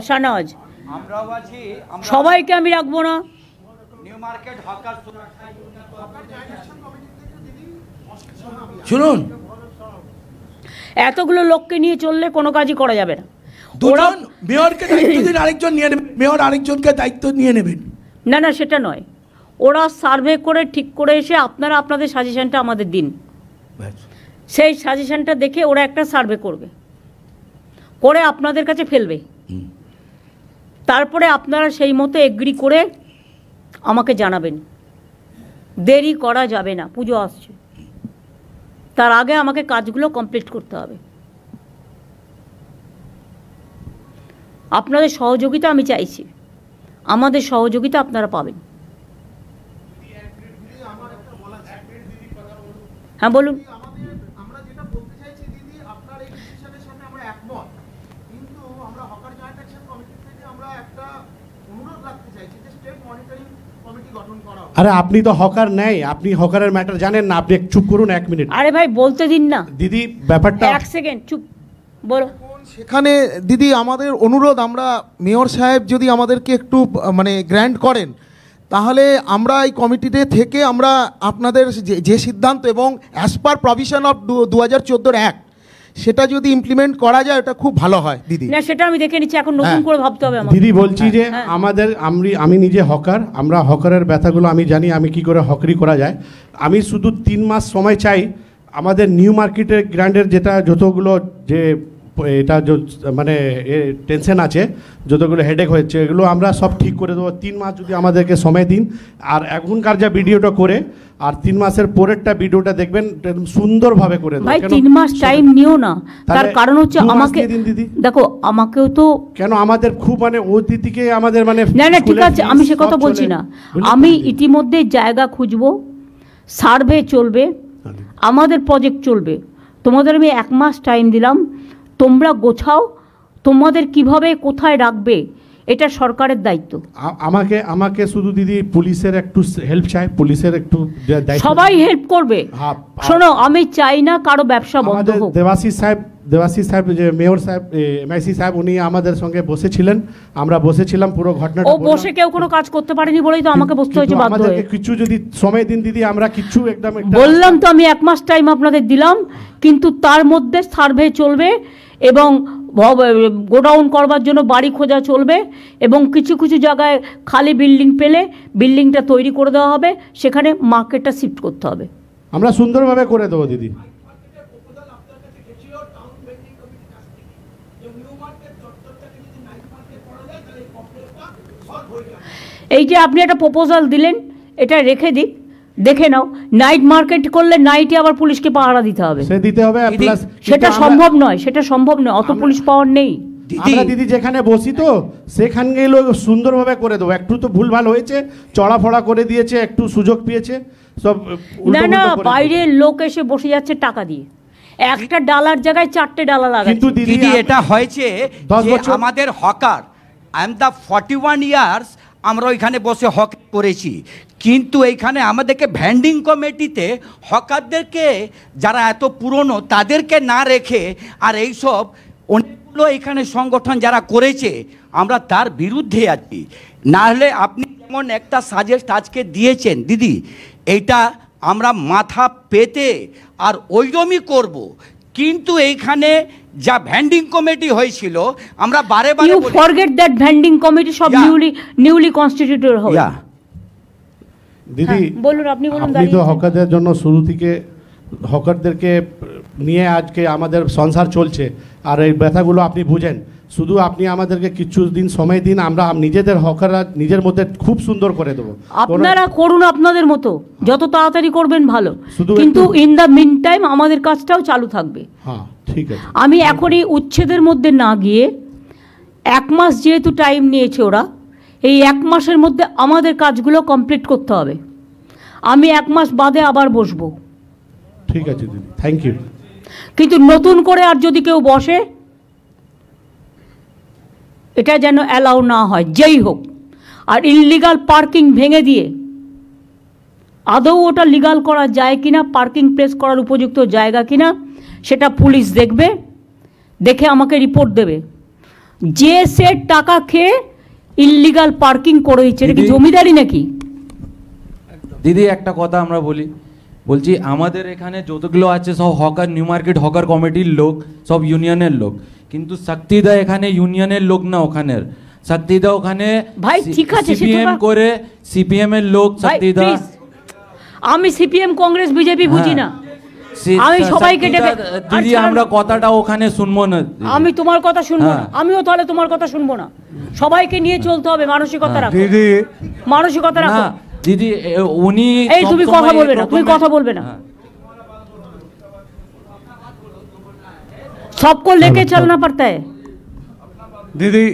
শাহনওয়াজ। সবাইকে আমি রাখবো না। শুনুন, এতগুলো লোককে নিয়ে চললে কোনো কাজই করা যাবে না। দুজন মেয়রকে দায়িত্ব দিন, আরেকজন নিয়ে নেবেন, মেয়র আরেকজনকে দায়িত্ব নিয়ে নেবেন। না না, সেটা নয়। ওরা সার্ভে করে ঠিক করে এসে আপনারা আপনাদের সাজেশনটা আমাদের দিন, সেই সাজেশনটা দেখে ওরা একটা সার্ভে করবে, করে আপনাদের কাছে ফেলবে। তারপরে আপনারা সেই মতো এগ্রি করে আমাকে জানাবেন। দেরি করা যাবে না, পুজো আসছে, তার আগে আমাকে কাজগুলো কমপ্লিট করতে হবে। আপনাদের সহযোগিতা আমি চাইছি, আমাদের সহযোগিতা আপনারা পাবেন। হ্যাঁ বলুন। আমরা যেটা বলতে চাইছি দিদি, আপনার এই ডিসিশনের সাথে আমরা একমত, কিন্তু আমরা হকার জয়েন্ট অ্যাকশন কমিটি থেকে আমরা একটা অনুরোধ রাখতে চাইছি যে স্টেট মনিটরিং কমিটি গঠন করা হোক। আরে আপনি তো হকার নেই, আপনি হকারের ম্যাটার জানেন না, আপনি চুপ করুন 1 মিনিট। আরে ভাই বলতে দিন না দিদি, ব্যাপারটা 1 সেকেন্ড চুপ বলো। সেখানে দিদি আমাদের অনুরোধ, আমরা মেয়র সাহেব যদি আমাদেরকে একটু মানে গ্র্যান্ট করেন, তাহলে আমরা এই কমিটিতে থেকে আমরা আপনাদের যে সিদ্ধান্ত এবং as per provision of 2014 act, সেটা যদি ইমপ্লিমেন্ট করা যায় এটা খুব ভালো হয় দিদি। না সেটা আমি দেখে নিচ্ছি, এখন নতুন করে ভাবতে হবে আমার। দিদি বলছি যে আমাদের আমি নিজে হকার, আমরা হকারের ব্যথাগুলো আমি জানি, আমি কি করে হকারি করা যায়। আমি শুধু 3 মাস সময় চাই আমাদের নিউ মার্কেটের গ্র্যান্ডের যেটা যতগুলো যে এটা মানে টেনশন আছে, যতগুলো হেডেক হয়েছে এগুলো আমরা সব ঠিক করে দেবো। 3 মাস যদি আমাদেরকে সময় দিন, আর এখনকার যা ভিডিওটা করে আর 3 মাসের পরেরটা ভিডিওটা দেখবেন, সুন্দরভাবে করে দেবো। ভাই 3 মাস টাইম নিও না, তার কারণ হচ্ছে আমাকে দেখো, আমাকেও তো কেন আমাদের খুব মানে অতিথিকে আমাদের মানে না না ঠিক আছে, আমি সে কথা বলছি না। আমি ইতিমধ্যে জায়গা খুঁজবো, সার্ভে চলবে, আমাদের প্রজেক্ট চলবে। তোমাদের আমি 1 মাস টাইম দিলাম, তোমরা গোছাও তোমাদের কিভাবে কোথায় রাখবে, এটা সরকারের দায়িত্ব। আমাকে শুধু দিদি পুলিশের একটু হেল্প চাই, পুলিশের একটু সবাই হেল্প করবে। শোনো, আমি চাই না কারো ব্যবসা বন্ধ হোক। দেবাশিস সাহেব যে মেয়র সাহেব, এমআইসি সাহেব, উনি আমাদের সঙ্গে বসেছিলেন, আমরা বসেছিলাম, পুরো ঘটনাটা ও বসে কেউ কোনো কাজ করতে পারেনি বলেই তো আমাকে বসতে হয়েছে বাধ্য হয়ে। কিছু যদি সময় দিন দিদি, আমরা কিছু একদম বললাম তো, আমি 1 মাস টাইম আপনাদের দিলাম, কিন্তু তার মধ্যে সার্ভে চলবে এবং গোডাউন করবার জন্য বাড়ি খোঁজা চলবে, এবং কিছু কিছু জায়গায় খালি বিল্ডিং পেলে বিল্ডিংটা তৈরি করে দেওয়া হবে, সেখানে মার্কেটটা শিফট করতে হবে। আমরা সুন্দরভাবে করে দেবো দিদি। এই যে আপনি একটা প্রপোজাল দিলেন, এটা রেখে দিক, দেখে নাও। নাইট মার্কেট করলে নাইটে আবার পুলিশকে পাহারা দিতে হবে, সেটা সম্ভব নয়, সেটা সম্ভব নয়, অত পুলিশ পাওয়ার নেই। আমরা দিদি যেখানে বসি তো সেখানে সুন্দরভাবে করে দেবো। একটু তো ভুলভাল হয়েছে, চড়াফড়া করে দিয়েছে, একটু সুযোগ পেয়েছে সব। না না, বাইরের লোক এসে বসে যাচ্ছে টাকা দিয়ে, একটা ডালার জায়গায় 4টে ডালা লাগাচ্ছে। কিন্তু দিদি এটা হয়েছে আমাদের hawker, I am the 41 years আমরা ওইখানে বসে হক করেছি, কিন্তু এইখানে আমাদেরকে ভ্যান্ডিং কমিটিতে হকারদেরকে যারা এত পুরনো তাদেরকে না রেখে, আর এইসব অনেকগুলো এখানে সংগঠন যারা করেছে, আমরা তার বিরুদ্ধে আছি। না হলে আপনি যেমন একটা সাজেস্ট আজকে দিয়েছেন দিদি, এইটা আমরা মাথা পেতে আর ওইরকমই করব, কিন্তু এইখানে যা ভ্যান্ডিং কমিটি হয়েছিল আমরা বারে বারে you forget that vending committee সব নিউলি কনস্টিটিউটেড হবে। দিদি বলুন, আপনি বলুন। আপনি তো হকারদের জন্য শুরু থেকে হকারদেরকে নিয়ে আজকে আমাদের সংসার চলছে, আর এই ব্যথাগুলো আপনি বুঝেন। শুধু আপনি আমাদেরকে কিছু দিন সময় দিন, আমরা নিজেদের হকাররা নিজের মধ্যে খুব সুন্দর করে দেবো। আপনারা করুন আপনাদের মতো, যত তাড়াতাড়ি করবেন ভালো, কিন্তু ইন দ্য মিন টাইম আমাদের কাজটাও চালু থাকবে। হ্যাঁ ঠিক আছে। আমি এখনই উচ্ছেদের মধ্যে না গিয়ে, 1 মাস যেহেতু টাইম নিয়েছে ওরা, এই 1 মাসের মধ্যে আমাদের কাজগুলো কমপ্লিট করতে হবে। আমি 1 মাস বাদে আবার বসবো। ঠিক আছে দিদি, থ্যাংক ইউ। কিন্তু নতুন করে আর যদি কেউ বসে, এটা যেন অ্যালাউ না হয়, যেই হোক। আর ইললিগাল পার্কিং ভেঙে দিয়ে আদৌ ওটা লিগাল করা যায় কিনা, পার্কিং প্লেস করার উপযুক্ত জায়গা কিনা, সেটা পুলিশ দেখবে, দেখে আমাকে রিপোর্ট দেবে। যে সে টাকা খেয়ে ইললিগাল পার্কিং করে দিচ্ছে, এটা কি জমিদারি নাকি? দিদি একটা কথা আমরা বলছি, আমাদের এখানে যতগুলো আছে সব হকার, নিউ মার্কেট হকার কমিটির লোক, সব ইউনিয়নের লোক, কিন্তু শক্তিদা এখানে ইউনিয়নের লোক না, ওখানের শক্তিদা ওখানে ভাই ঠিক আছে, সিপিএম করে, সিপিএম এর লোক শক্তিদা। আমি সিপিএম কংগ্রেস বিজেপি বুঝি না, আমি সবাইকে ডেকে দিদি আমরা কথাটা ওখানে শুনবো না। আমি তোমার কথা শুনবো না, আমিও তাহলে তোমার কথা শুনবো না। সবাইকে নিয়ে চলতে হবে, মানসিকতা রাখো দিদি, মানসিকতা রাখো দিদি। উনি এই তুমি কথা বলবে না, তুমি কথা বলবে না, सबको लेके चलना पड़ता है। दीदी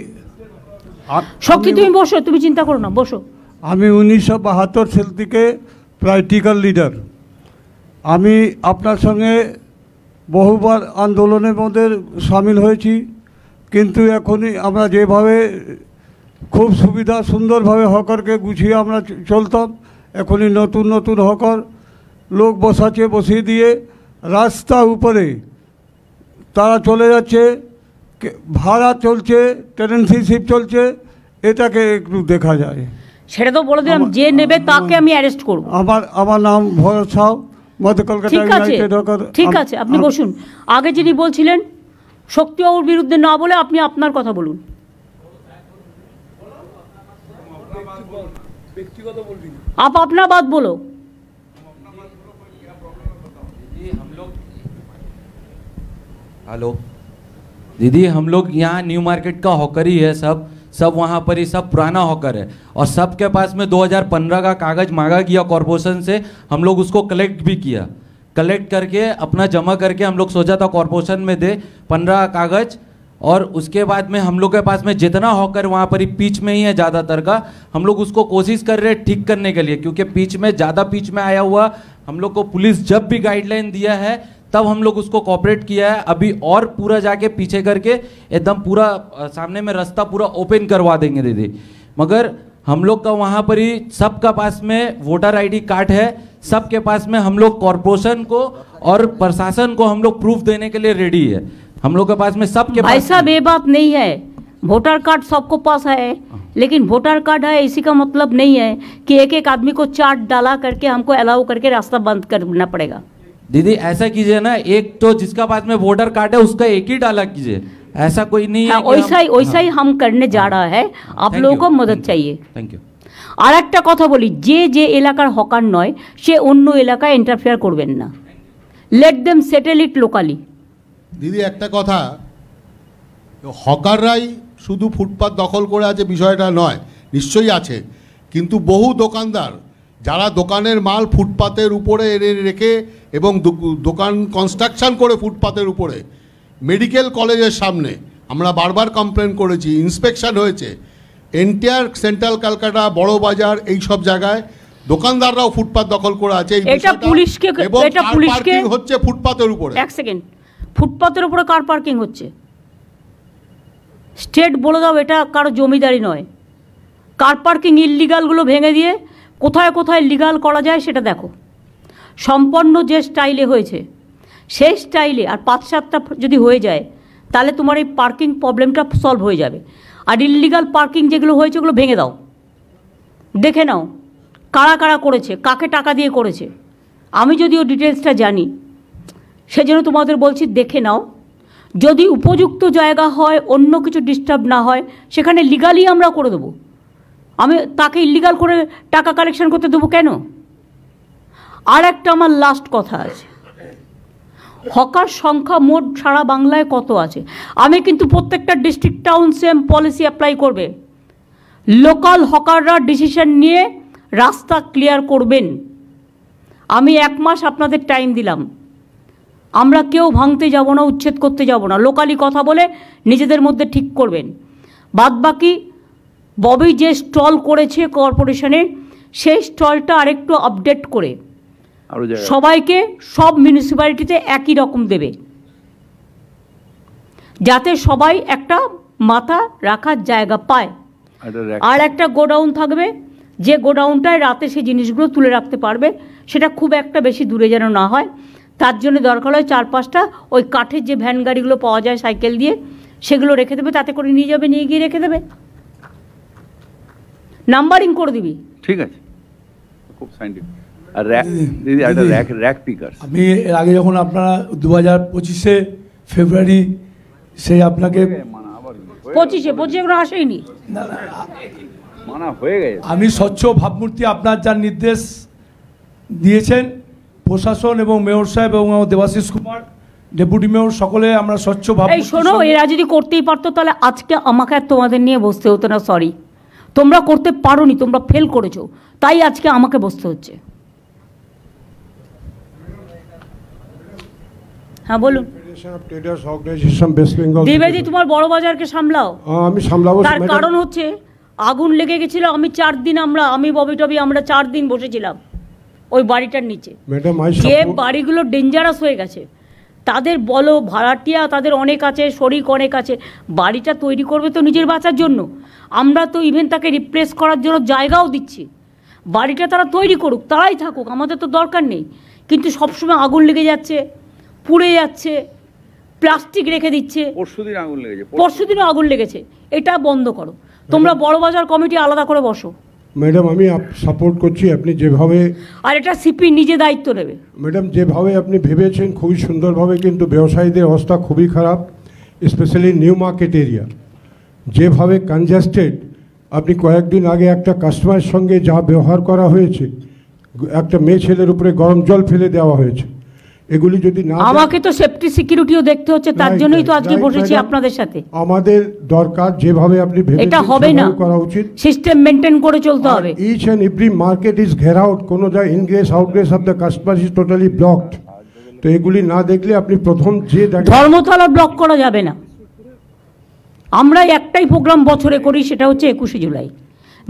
শক্তি তুমি বসো, তুমি চিন্তা করো না, বসো। আমি 1972 সাল থেকে প্র্যাকটিক্যাল লিডার। আমি আপনার সঙ্গে বহুবার আন্দোলনের মধ্যে সামিল হয়েছি, কিন্তু এখনই আমরা যেভাবে খুব সুবিধা সুন্দরভাবে হকারকে গুছিয়ে আমরা চলতাম, এখনই নতুন নতুন হকার লোক বসিয়ে দিয়ে রাস্তা উপরে তারা চলে যাচ্ছে, ভাড়া চলছে, টেনেন্সিশিপ চলছে, এটাকে একটু দেখা যায়। সেটা তো বলে দিলাম, যে নেবে তাকে আমি অ্যারেস্ট করব। আমার নাম ভরত সাউ, মধ্য কলকাতা ইউনাইটেড হকার। ঠিক আছে, আপনি বসুন। আগে যিনি বলছিলেন শক্তিবাবুর বিরুদ্ধে না বলে আপনি আপনার কথা বলুন। आप अपना बात बोलो। हेलो दीदी हम लोग यहाँ न्यू मार्केट का हॉकर ही है, सब वहाँ पर ही सब पुराना हॉकर है और सबके पास में 2015 का कागज मांगा गया कॉरपोरेशन से, हम लोग उसको कलेक्ट भी किया, कलेक्ट करके अपना जमा करके हम लोग सोचा था कॉरपोरेशन में दे 15 कागज। और उसके बाद में हम लोग के पास में जितना हॉकर वहाँ पर ही पीच में ही है ज़्यादातर का, हम लोग उसको कोशिश कर रहे हैं ठीक करने के लिए, क्योंकि पीच में ज़्यादा पीच में आया हुआ हम लोग को पुलिस जब भी गाइडलाइन दिया है तब हम लोग उसको कॉपरेट किया है। अभी और पूरा जाके पीछे करके एकदम पूरा सामने में रास्ता पूरा ओपन करवा देंगे दीदी। मगर हम लोग का वहाँ पर ही सबका पास में वोटर आईडी कार्ड है, सबके पास में हम लोग कॉरपोरेशन को और प्रशासन को हम लोग प्रूफ देने के लिए रेडी है। हम लोग के पास में सबके पास ऐसा बे बात नहीं है, वोटर कार्ड सबको पास है, लेकिन वोटर कार्ड है इसी का मतलब नहीं है कि एक एक आदमी को चार्ट डाला करके हमको अलाउ करके रास्ता बंद करना पड़ेगा। दीदी ऐसा कीजिए ना, एक तो जिसका पास में वोटर कार्ड है उसका एक ही डाला कीजिए, ऐसा कोई नहीं है। वैसा ही हम करने जा रहा है, आप लोगों को मदद चाहिए। Thank you. আর একটা কথা বলি, যে এলাকার হকার নয় সে অন্য এলাকায় ইন্টারফেয়ার করবেন না, লেট দেম সেটেল ইট লোকালি। দিদি একটা কথা, হকাররাই শুধু ফুটপাত দখল করে আছে বিষয়টা নয়, নিশ্চয়ই আছে, কিন্তু বহু দোকানদার যারা দোকানের মাল ফুটপাতের উপরে এনে রেখে এবং দোকান কনস্ট্রাকশন করে ফুটপাতের উপরে, মেডিকেল কলেজের সামনে আমরা বারবার কমপ্লেন করেছি, ইন্সপেকশন হয়েছে, এন্টায়ার সেন্ট্রাল কলকাতা বড় বাজার এই সব জায়গায় দোকানদাররাও ফুটপাত দখল করে আছে। এটা পুলিশকে হচ্ছে ফুটপাতের উপরে। এক সেকেন্ড, ফুটপাতের উপরে কার পার্কিং হচ্ছে? স্টেট বলে দাও, এটা কারো জমিদারি নয়। কার পার্কিং ইললিগালগুলো ভেঙে দিয়ে কোথায় কোথায় লিগাল করা যায় সেটা দেখো। সম্পন্ন যে স্টাইলে হয়েছে সেই স্টাইলে আর 5-7টা যদি হয়ে যায় তাহলে তোমার এই পার্কিং প্রবলেমটা সলভ হয়ে যাবে। আর ইললিগাল পার্কিং যেগুলো হয়েছে ওগুলো ভেঙে দাও, দেখে নাও কারা কারা করেছে, কাকে টাকা দিয়ে করেছে। আমি যদিও ডিটেলসটা জানি সেজন্য তোমাদের বলছি, দেখে নাও। যদি উপযুক্ত জায়গা হয়, অন্য কিছু ডিস্টার্ব না হয়, সেখানে লিগালি আমরা করে দেবো। আমি তাকে ইলিগাল করে টাকা কালেকশন করতে দেবো কেন? আর একটা আমার লাস্ট কথা আছে, হকার সংখ্যা মোট সারা বাংলায় কত আছে? আমি কিন্তু প্রত্যেকটা district town same policy apply করবে। লোকাল হকাররা ডিসিশন নিয়ে রাস্তা ক্লিয়ার করবেন। আমি 1 মাস আপনাদের টাইম দিলাম, আমরা কেউ ভাঙতে যাব না, উচ্ছেদ করতে যাব না, লোকালি কথা বলে নিজেদের মধ্যে ঠিক করবেন। বাদবাকি ববি যে স্টল করেছে কর্পোরেশনে সেই স্টলটা আরেকটু আপডেট করে সবাইকে সব মিউনিসিপ্যালিটিতে একই রকম দেবে, যাতে সবাই একটা মাথা রাখার জায়গা পায়। আর একটা গোডাউন থাকবে, যে গোডাউনটায় রাতে সেই জিনিসগুলো তুলে রাখতে পারবে, সেটা খুব একটা বেশি দূরে যেন না হয়। তার জন্য দরকার হয় 4-5টা ওই কাঠের যে ভ্যান গাড়িগুলো পাওয়া যায় সাইকেল দিয়ে, সেগুলো রেখে দেবে, তাতে করে নিয়ে যাবে, নিয়ে গিয়ে রেখে দেবে, নাম্বারিং করে দিবি। ঠিক আছে, খুব সাইন্টিফিক। আর র‍্যাক দিদি, একটা র‍্যাক পিকার। আমি এর আগে যখন আপনারা 2025 ফেব্রুয়ারি সেই আপনাকে 25 এগুলো আসেনি, মানা হয়ে গেছে। আমি স্বচ্ছ ভাবমূর্তি আপনার যার নির্দেশ দিয়েছেন প্রশাসন এবং মেয়র সাহেব এবং দেবাশিস কুমার ডেপুটি মেয়র সকলে আমরা স্বচ্ছ ভাবমূর্তি। এই শোনো, এরা যদি করতেই পারতো তাহলে আজকে আমাকে আর তোমাদের নিয়ে বসতে হতো না। সরি, তোমরা করতে পারোনি, তোমরা ফেল করেছো, তাই আজকে আমাকে বসতে হচ্ছে। হ্যাঁ বলুন। দ্বিবেদী, তোমার বড় বাজারকে সামলাও। আমি সামলাবো। তার কারণ হচ্ছে আগুন লেগে গেছিল, আমি 4 দিন আমি ববি টবি আমরা 4 দিন বসেছিলাম ওই বাড়িটার নিচে। যে বাড়িগুলো ডেঞ্জারাস হয়ে গেছে তাদের বলো, ভাড়াটিয়া তাদের অনেক আছে, শরিক অনেক আছে, বাড়িটা তৈরি করবে তো নিজের বাঁচার জন্য। আমরা তো ইভেন তাকে রিপ্লেস করার জন্য জায়গাও দিচ্ছি, বাড়িটা তারা তৈরি করুক, তারাই থাকুক, আমাদের তো দরকার নেই। কিন্তু সবসময় আগুন লেগে যাচ্ছে, পুড়ে যাচ্ছে, প্লাস্টিক রেখে দিচ্ছে। পরশুদিনও আগুন লেগেছে, এটা বন্ধ করো। তোমরা বড় বাজার কমিটি আলাদা করে বসো। ম্যাডাম আমি সাপোর্ট করছি, আপনি যেভাবে, আর এটা সিপি নিজে দায়িত্ব নেবে। ম্যাডাম যেভাবে আপনি ভেবেছেন খুবই সুন্দরভাবে, কিন্তু ব্যবসায়ীদের অবস্থা খুবই খারাপ, স্পেশালি নিউ মার্কেট এরিয়া যেভাবে কনজেস্টেড। আপনি কয়েকদিন আগে একটা কাস্টমারের সঙ্গে যা ব্যবহার করা হয়েছে, একটা মেয়ে ছেলের উপরে গরম জল ফেলে দেওয়া হয়েছে, এগুলি যদি না আমাকে তো সেফটি সিকিউরিটিও দেখতে হচ্ছে, তার জন্যই তো আজকে বসেছি আপনাদের সাথে। আমাদের দরকার যেভাবে আপনি এটা হবে না, করা উচিত, সিস্টেম মেনটেন করে চলতে হবে। Each and every market is ঘের আউট, কোনো যা ingress outgress of the customer is totally blocked. তো এগুলি না দেখলে আপনি প্রথম যে ধর্মতলা ব্লক করা যাবে না। আমরা একটাই প্রোগ্রাম বছরে করি, সেটা হচ্ছে 21শে জুলাই।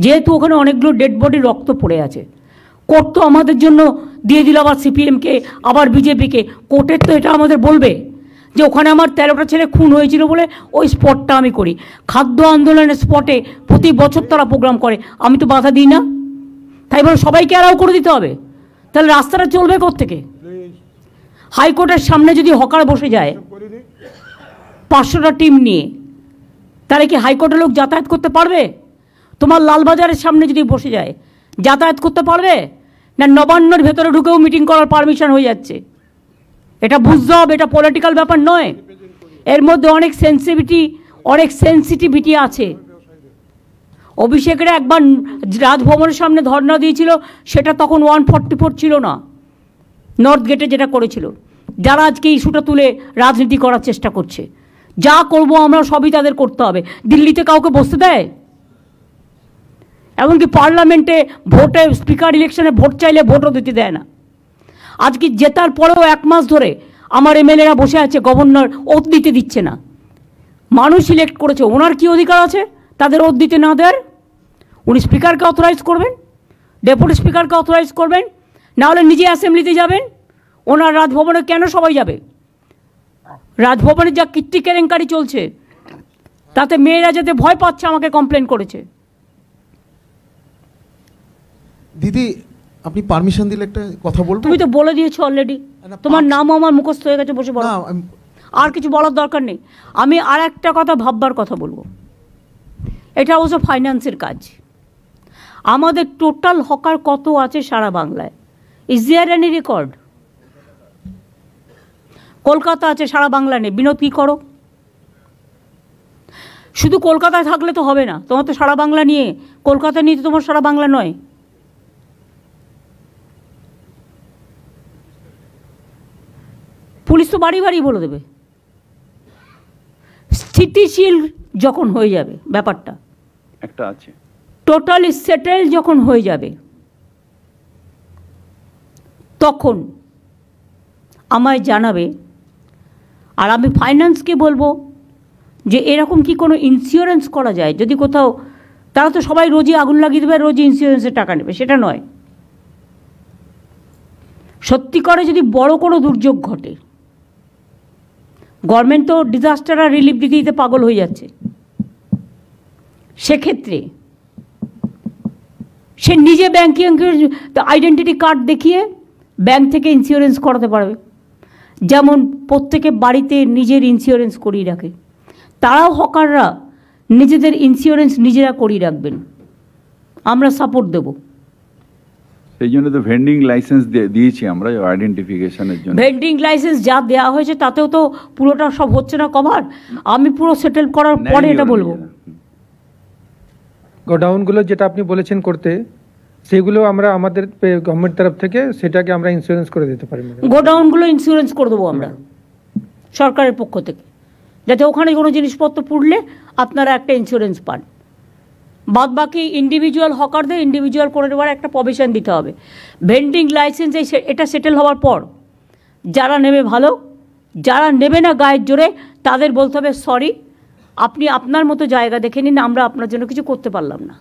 যেহেতু ওখানে অনেকগুলো ডেড বডি রক্ত পড়ে আছে, কোর্ট তো আমাদের জন্য দিয়ে দিল আবার সিপিএমকে, আবার বিজেপিকে। কোর্টের তো এটা আমাদের বলবে যে ওখানে আমার 13টা ছেলে খুন হয়েছিল বলে ওই স্পটটা আমি করি। খাদ্য আন্দোলনের স্পটে প্রতি বছর তারা প্রোগ্রাম করে, আমি তো বাধা দিই না। তাই বলে সবাইকে অ্যালাউ করে দিতে হবে? তাহলে রাস্তাটা চলবে কোত্থেকে? হাইকোর্টের সামনে যদি হকার বসে যায় 500টা টিম নিয়ে, তাহলে কি হাইকোর্টের লোক যাতায়াত করতে পারবে? তোমার লালবাজারের সামনে যদি বসে যায় যাতায়াত করতে পারবে না? নবান্নর ভেতরে ঢুকেও মিটিং করার পারমিশন হয়ে যাচ্ছে। এটা বুঝতে হবে, এটা পলিটিক্যাল ব্যাপার নয়। এর মধ্যে অনেক সেন্সিটিভিটি আছে। অভিষেকের একবার রাজভবনের সামনে ধর্ণা দিয়েছিল, সেটা তখন 144 ছিল না, নর্থ গেটে যেটা করেছিল। যারা আজকে ইস্যুটা তুলে রাজনীতি করার চেষ্টা করছে, যা করব আমরা সবই তাদের করতে হবে। দিল্লিতে কাউকে বসতে দেয়? এমনকি পার্লামেন্টে ভোটে, স্পিকার ইলেকশনে ভোট চাইলে ভোটও দিতে দেয় না। আজকে জেতার পরেও 1 মাস ধরে আমার এমএলএরা বসে আছে, গভর্নর ওত দিতে দিচ্ছে না। মানুষ সিলেক্ট করেছে, ওনার কি অধিকার আছে তাদের ওত দিতে না দেওয়ার? উনি স্পিকারকে অথরাইজ করবেন, ডেপুটি স্পিকারকে অথরাইজ করবেন, না হলে নিজে অ্যাসেম্বলিতে যাবেন। ওনার রাজভবনে কেন সবাই যাবে? রাজভবনে যা কীর্তি কেলেঙ্কারি চলছে, তাতে মেয়েরা যেতে ভয় পাচ্ছে, আমাকে কমপ্লেন করেছে। দিদি আপনি পারমিশন দিলে একটা কথা বলবো? তুমি তো বলে দিয়েছো অলরেডি, তোমার নামও আমার মুখস্থ হয়ে গেছে, বসে বলো। আর কিছু বলার দরকার নেই। আমি আর একটা কথা ভাববার কথা বলবো। এটা অবশ্য ফাইন্যান্সের কাজ। আমাদের টোটাল হকার কত আছে সারা বাংলায়? Is there any record? Kolkata আছে, সারা বাংলা নেই। বিনোদ কী করো? শুধু কলকাতায় থাকলে তো হবে না, তোমার তো সারা বাংলা নিয়ে, কলকাতা নিয়ে তো তোমার সারা বাংলা নয়। পুলিশ তো বাড়ি বাড়ি বলে দেবে। স্থিতিশীল যখন হয়ে যাবে ব্যাপারটা, একটা আছে টোটালি সেটেল যখন হয়ে যাবে, তখন আমায় জানাবে। আর আমি ফাইন্যান্সকে বলবো যে এরকম কি কোনো ইন্স্যুরেন্স করা যায়? যদি কোথাও, তারা তো সবাই রোজই আগুন লাগিয়ে দেবে, রোজই ইন্স্যুরেন্সের টাকা নেবে, সেটা নয়। সত্যি করে যদি বড় কোনো দুর্যোগ ঘটে, গভর্নমেন্ট তো ডিজাস্টার আর রিলিফ দিতে দিতে পাগল হয়ে যাচ্ছে, সেক্ষেত্রে সে নিজে ব্যাংকিং আইডেন্টিটি কার্ড দেখিয়ে ব্যাংক থেকে ইন্স্যুরেন্স করাতে পারবে। যেমন প্রত্যেকে বাড়িতে নিজের ইন্স্যুরেন্স করিয়ে রাখে, তারাও হকাররা নিজেদের ইন্স্যুরেন্স নিজেরা করিয়ে রাখবেন, আমরা সাপোর্ট দেব। সেই জন্য তো ভেন্ডিং লাইসেন্স দিয়েছি আমরা আইডেন্টিফিকেশনের জন্য। ভেন্ডিং লাইসেন্স যা দেওয়া হয়েছে তাতেও তো পুরোটা সব হচ্ছে না কভার। আমি পুরো সেটেল করার পরে এটা বলবো। গোডাউনগুলো যেটা আপনি বলেছেন করতে, সেগুলো আমরা আমাদের গভর্নমেন্ট তরফ থেকে সেটাকে আমরা ইন্স্যুরেন্স করে দিতে পারি। গোডাউনগুলো ইন্স্যুরেন্স করে দেবো আমরা সরকারের পক্ষ থেকে, যাতে ওখানে কোনো জিনিসপত্র পুড়লে আপনারা একটা ইন্স্যুরেন্স পান। বাদ বাকি ইন্ডিভিজুয়াল হকারদের ইন্ডিভিজুয়াল করে দেওয়ার একটা প্রভিশন দিতে হবে। ভেন্ডিং লাইসেন্স এটা সেটেল হওয়ার পর যারা নেবে ভালো, যারা নেবে না গায়ের জোরে, তাদের বলতে হবে সরি, আপনি আপনার মতো জায়গা দেখে নিন, আমরা আপনার জন্য কিছু করতে পারলাম না।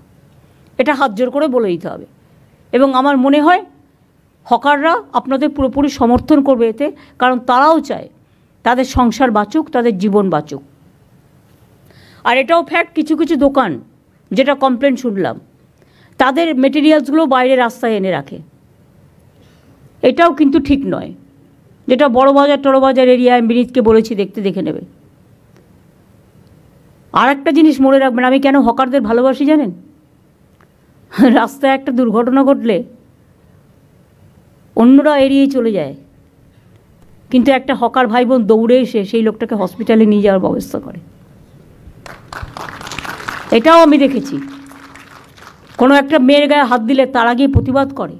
এটা হাত জোর করে বলে দিতে হবে। এবং আমার মনে হয় হকাররা আপনাদের পুরোপুরি সমর্থন করবে এতে, কারণ তারাও চায় তাদের সংসার বাঁচুক, তাদের জীবন বাঁচুক। আর এটাও ফ্যাক্ট, কিছু কিছু দোকান যেটা কমপ্লেন শুনলাম, তাদের মেটেরিয়ালসগুলো বাইরে রাস্তায় এনে রাখে, এটাও কিন্তু ঠিক নয়। যেটা বড় বাজার টড়ো বাজার এরিয়ায় বিনীতকে বলেছি দেখে নেবে। আর একটা জিনিস মনে রাখবেন, আমি কেন হকারদের ভালোবাসি জানেন? রাস্তায় একটা দুর্ঘটনা ঘটলে অন্যরা এড়িয়ে চলে যায়, কিন্তু একটা হকার ভাই বোন দৌড়ে এসে সেই লোকটাকে হসপিটালে নিয়ে যাওয়ার ব্যবস্থা করে। এটাও আমি দেখেছি। কোনো একটা মেয়ের গায়ে হাত দিলে তারা গিয়ে প্রতিবাদ করে।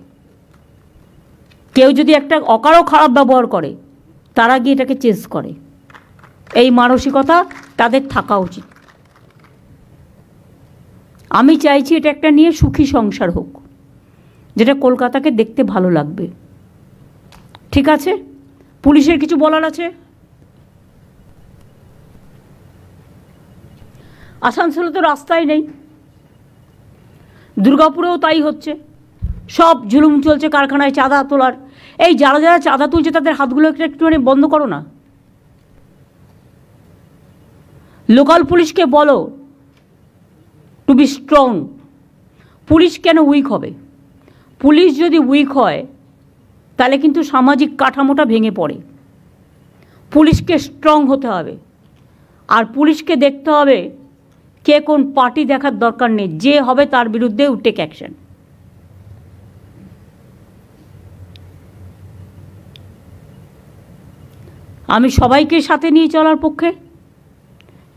কেউ যদি একটা অকারও খারাপ ব্যবহার করে তারা গিয়ে এটাকে চেস করে, এই মানসিকতা তাদের থাকা উচিত। আমি চাইছি এটা একটা নিয়ে সুখী সংসার হোক, যেটা কলকাতাকে দেখতে ভালো লাগবে। ঠিক আছে, পুলিশের কিছু বলার আছে? আসানসোলে তো রাস্তাই নেই, দুর্গাপুরেও তাই হচ্ছে, সব জুলুম চলছে কারখানায় চাঁদা তোলার। এই যারা যারা চাঁদা তুলছে তাদের হাতগুলো একটুখানি বন্ধ করো না। লোকাল পুলিশকে বলো টু বি স্ট্রং। পুলিশ কেন উইক হবে? পুলিশ যদি উইক হয় তাহলে কিন্তু সামাজিক কাঠামোটা ভেঙে পড়ে। পুলিশকে স্ট্রং হতে হবে, আর পুলিশকে দেখতে হবে কে কোন পার্টি দেখার দরকার নেই, যে হবে তার বিরুদ্ধে টেক অ্যাকশন। আমি সবাইকে সাথে নিয়ে চলার পক্ষে,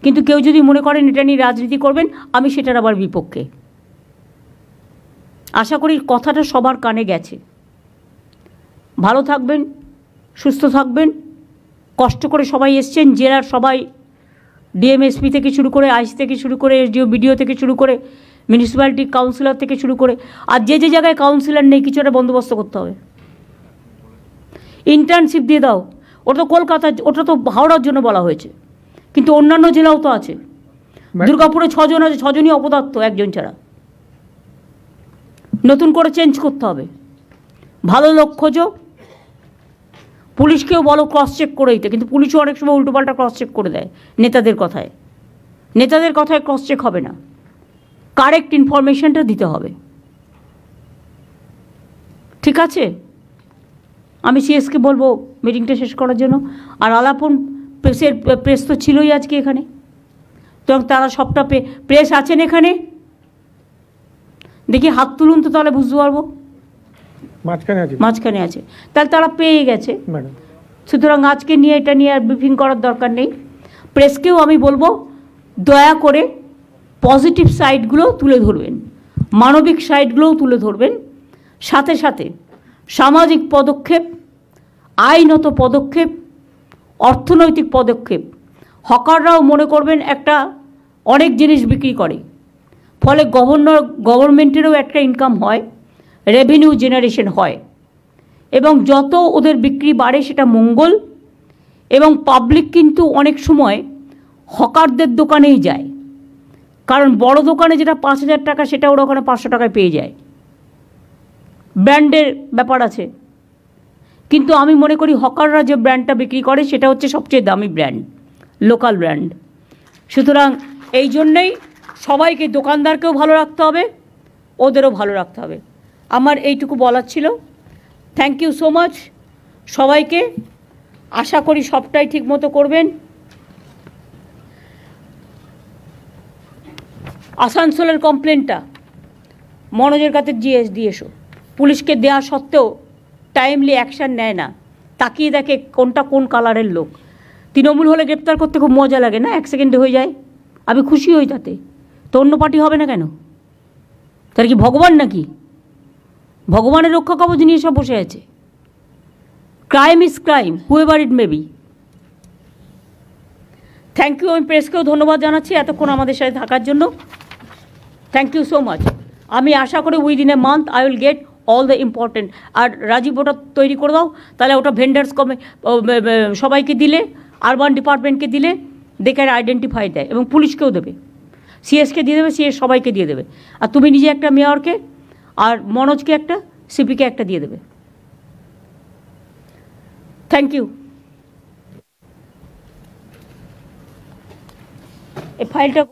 কিন্তু কেউ যদি মনে করেন এটা নিয়ে রাজনীতি করবেন, আমি সেটার আবার বিপক্ষে। আশা করি কথাটা সবার কানে গেছে। ভালো থাকবেন, সুস্থ থাকবেন। কষ্ট করে সবাই এসছেন, জেলার সবাই, ডিএমএসপি থেকে শুরু করে, আইসি থেকে শুরু করে, এসডিও বিডিও থেকে শুরু করে, মিউনিসিপ্যালিটি কাউন্সিলর থেকে শুরু করে, আর যে যে জায়গায় কাউন্সিলর নেই কিছু একটা বন্দোবস্ত করতে হবে। ইন্টার্নশিপ দিয়ে দাও। ওটা তো কলকাতা, ওটা তো হাওড়ার জন্য বলা হয়েছে, কিন্তু অন্যান্য জেলাও তো আছে। দুর্গাপুরে 6 জন আছে, 6 জনই অপদার্থ, একজন ছাড়া। নতুন করে চেঞ্জ করতে হবে। ভালো লোক খোঁজো। পুলিশকেও বলো ক্রস চেক করে দিতে, কিন্তু পুলিশও অনেক সময় উল্টোপাল্টা ক্রস চেক করে দেয় নেতাদের কথায়। নেতাদের কথায় ক্রস চেক হবে না, কারেক্ট ইনফরমেশনটা দিতে হবে। ঠিক আছে, আমি সিএসকে বলবো মিটিংটা শেষ করার জন্য। আর আলাপন প্রেস তো ছিলই আজকে এখানে, তো তারা সবটা প্রেস আছেন এখানে, দেখি হাত তুলুন তো, তাহলে বুঝতে পারবো। মাঝখানে আছে, তাহলে তারা পেয়ে গেছে। সুতরাং আজকে নিয়ে এটা নিয়ে আর ব্রিফিং করার দরকার নেই। প্রেসকেও আমি বলবো দয়া করে পজিটিভ সাইডগুলো তুলে ধরবেন, মানবিক সাইডগুলোও তুলে ধরবেন, সাথে সাথে সামাজিক পদক্ষেপ, আইনত পদক্ষেপ, অর্থনৈতিক পদক্ষেপ। হকাররাও মনে করবেন একটা অনেক জিনিস বিক্রি করে, ফলে গভর্নমেন্টেরও একটা ইনকাম হয়, রেভিনিউ জেনারেশন হয়, এবং যত ওদের বিক্রি বাড়ে সেটা মঙ্গল। এবং পাবলিক কিন্তু অনেক সময় হকারদের দোকানেই যায়, কারণ বড় দোকানে যেটা 5,000 টাকা সেটা ওরা ওখানে 500 টাকায় পেয়ে যায়। ব্র্যান্ডের ব্যাপার আছে, কিন্তু আমি মনে করি হকাররা যে ব্র্যান্ডটা বিক্রি করে সেটা হচ্ছে সবচেয়ে দামি ব্র্যান্ড, লোকাল ব্র্যান্ড। সুতরাং এই জন্যেই সবাইকে, দোকানদারকেও ভালো রাখতে হবে, ওদেরও ভালো রাখতে হবে। আমার এইটুকু বলার ছিল। থ্যাংক ইউ সো মাচ সবাইকে। আশা করি সবটাই ঠিক মতো করবেন। আসানসোলের কমপ্লেনটা মনোজের কাছে দিয়ে এসো। পুলিশকে দেওয়া সত্ত্বেও টাইমলি অ্যাকশান নেয় না, তাকিয়ে দেখে কোনটা কোন কালারের লোক। তৃণমূল হলে গ্রেপ্তার করতে খুব মজা লাগে না, 1 সেকেন্ডে হয়ে যায়, আমি খুশি হই তাতে। তো অন্য পার্টি হবে না কেন? তার কি ভগবান নাকি? ভগবানের রক্ষা কবচ নিয়ে সব বসে আছে। Crime is crime, however it may be. Thank you. আমি প্রেসকেও ধন্যবাদ জানাচ্ছি এতক্ষণ আমাদের সাথে থাকার জন্য। Thank you so much. আমি আশা করি within a month I will get all the important. আর রাজীব ওটা তৈরি করে দাও, তাহলে ওটা ভেন্ডার্স সবাইকে দিলে, আরবান ডিপার্টমেন্টকে দিলে, দে ক্যান আইডেন্টিফাই দেয়, এবং পুলিশকেও দেবে, সিএসকে দিয়ে দেবে, সিএস সবাইকে দিয়ে দেবে। আর তুমি নিজে একটা মেয়রকে, আর মনোজকে একটা, সিপিকে একটা দিয়ে দেবে। Thank you. এই ফাইলটা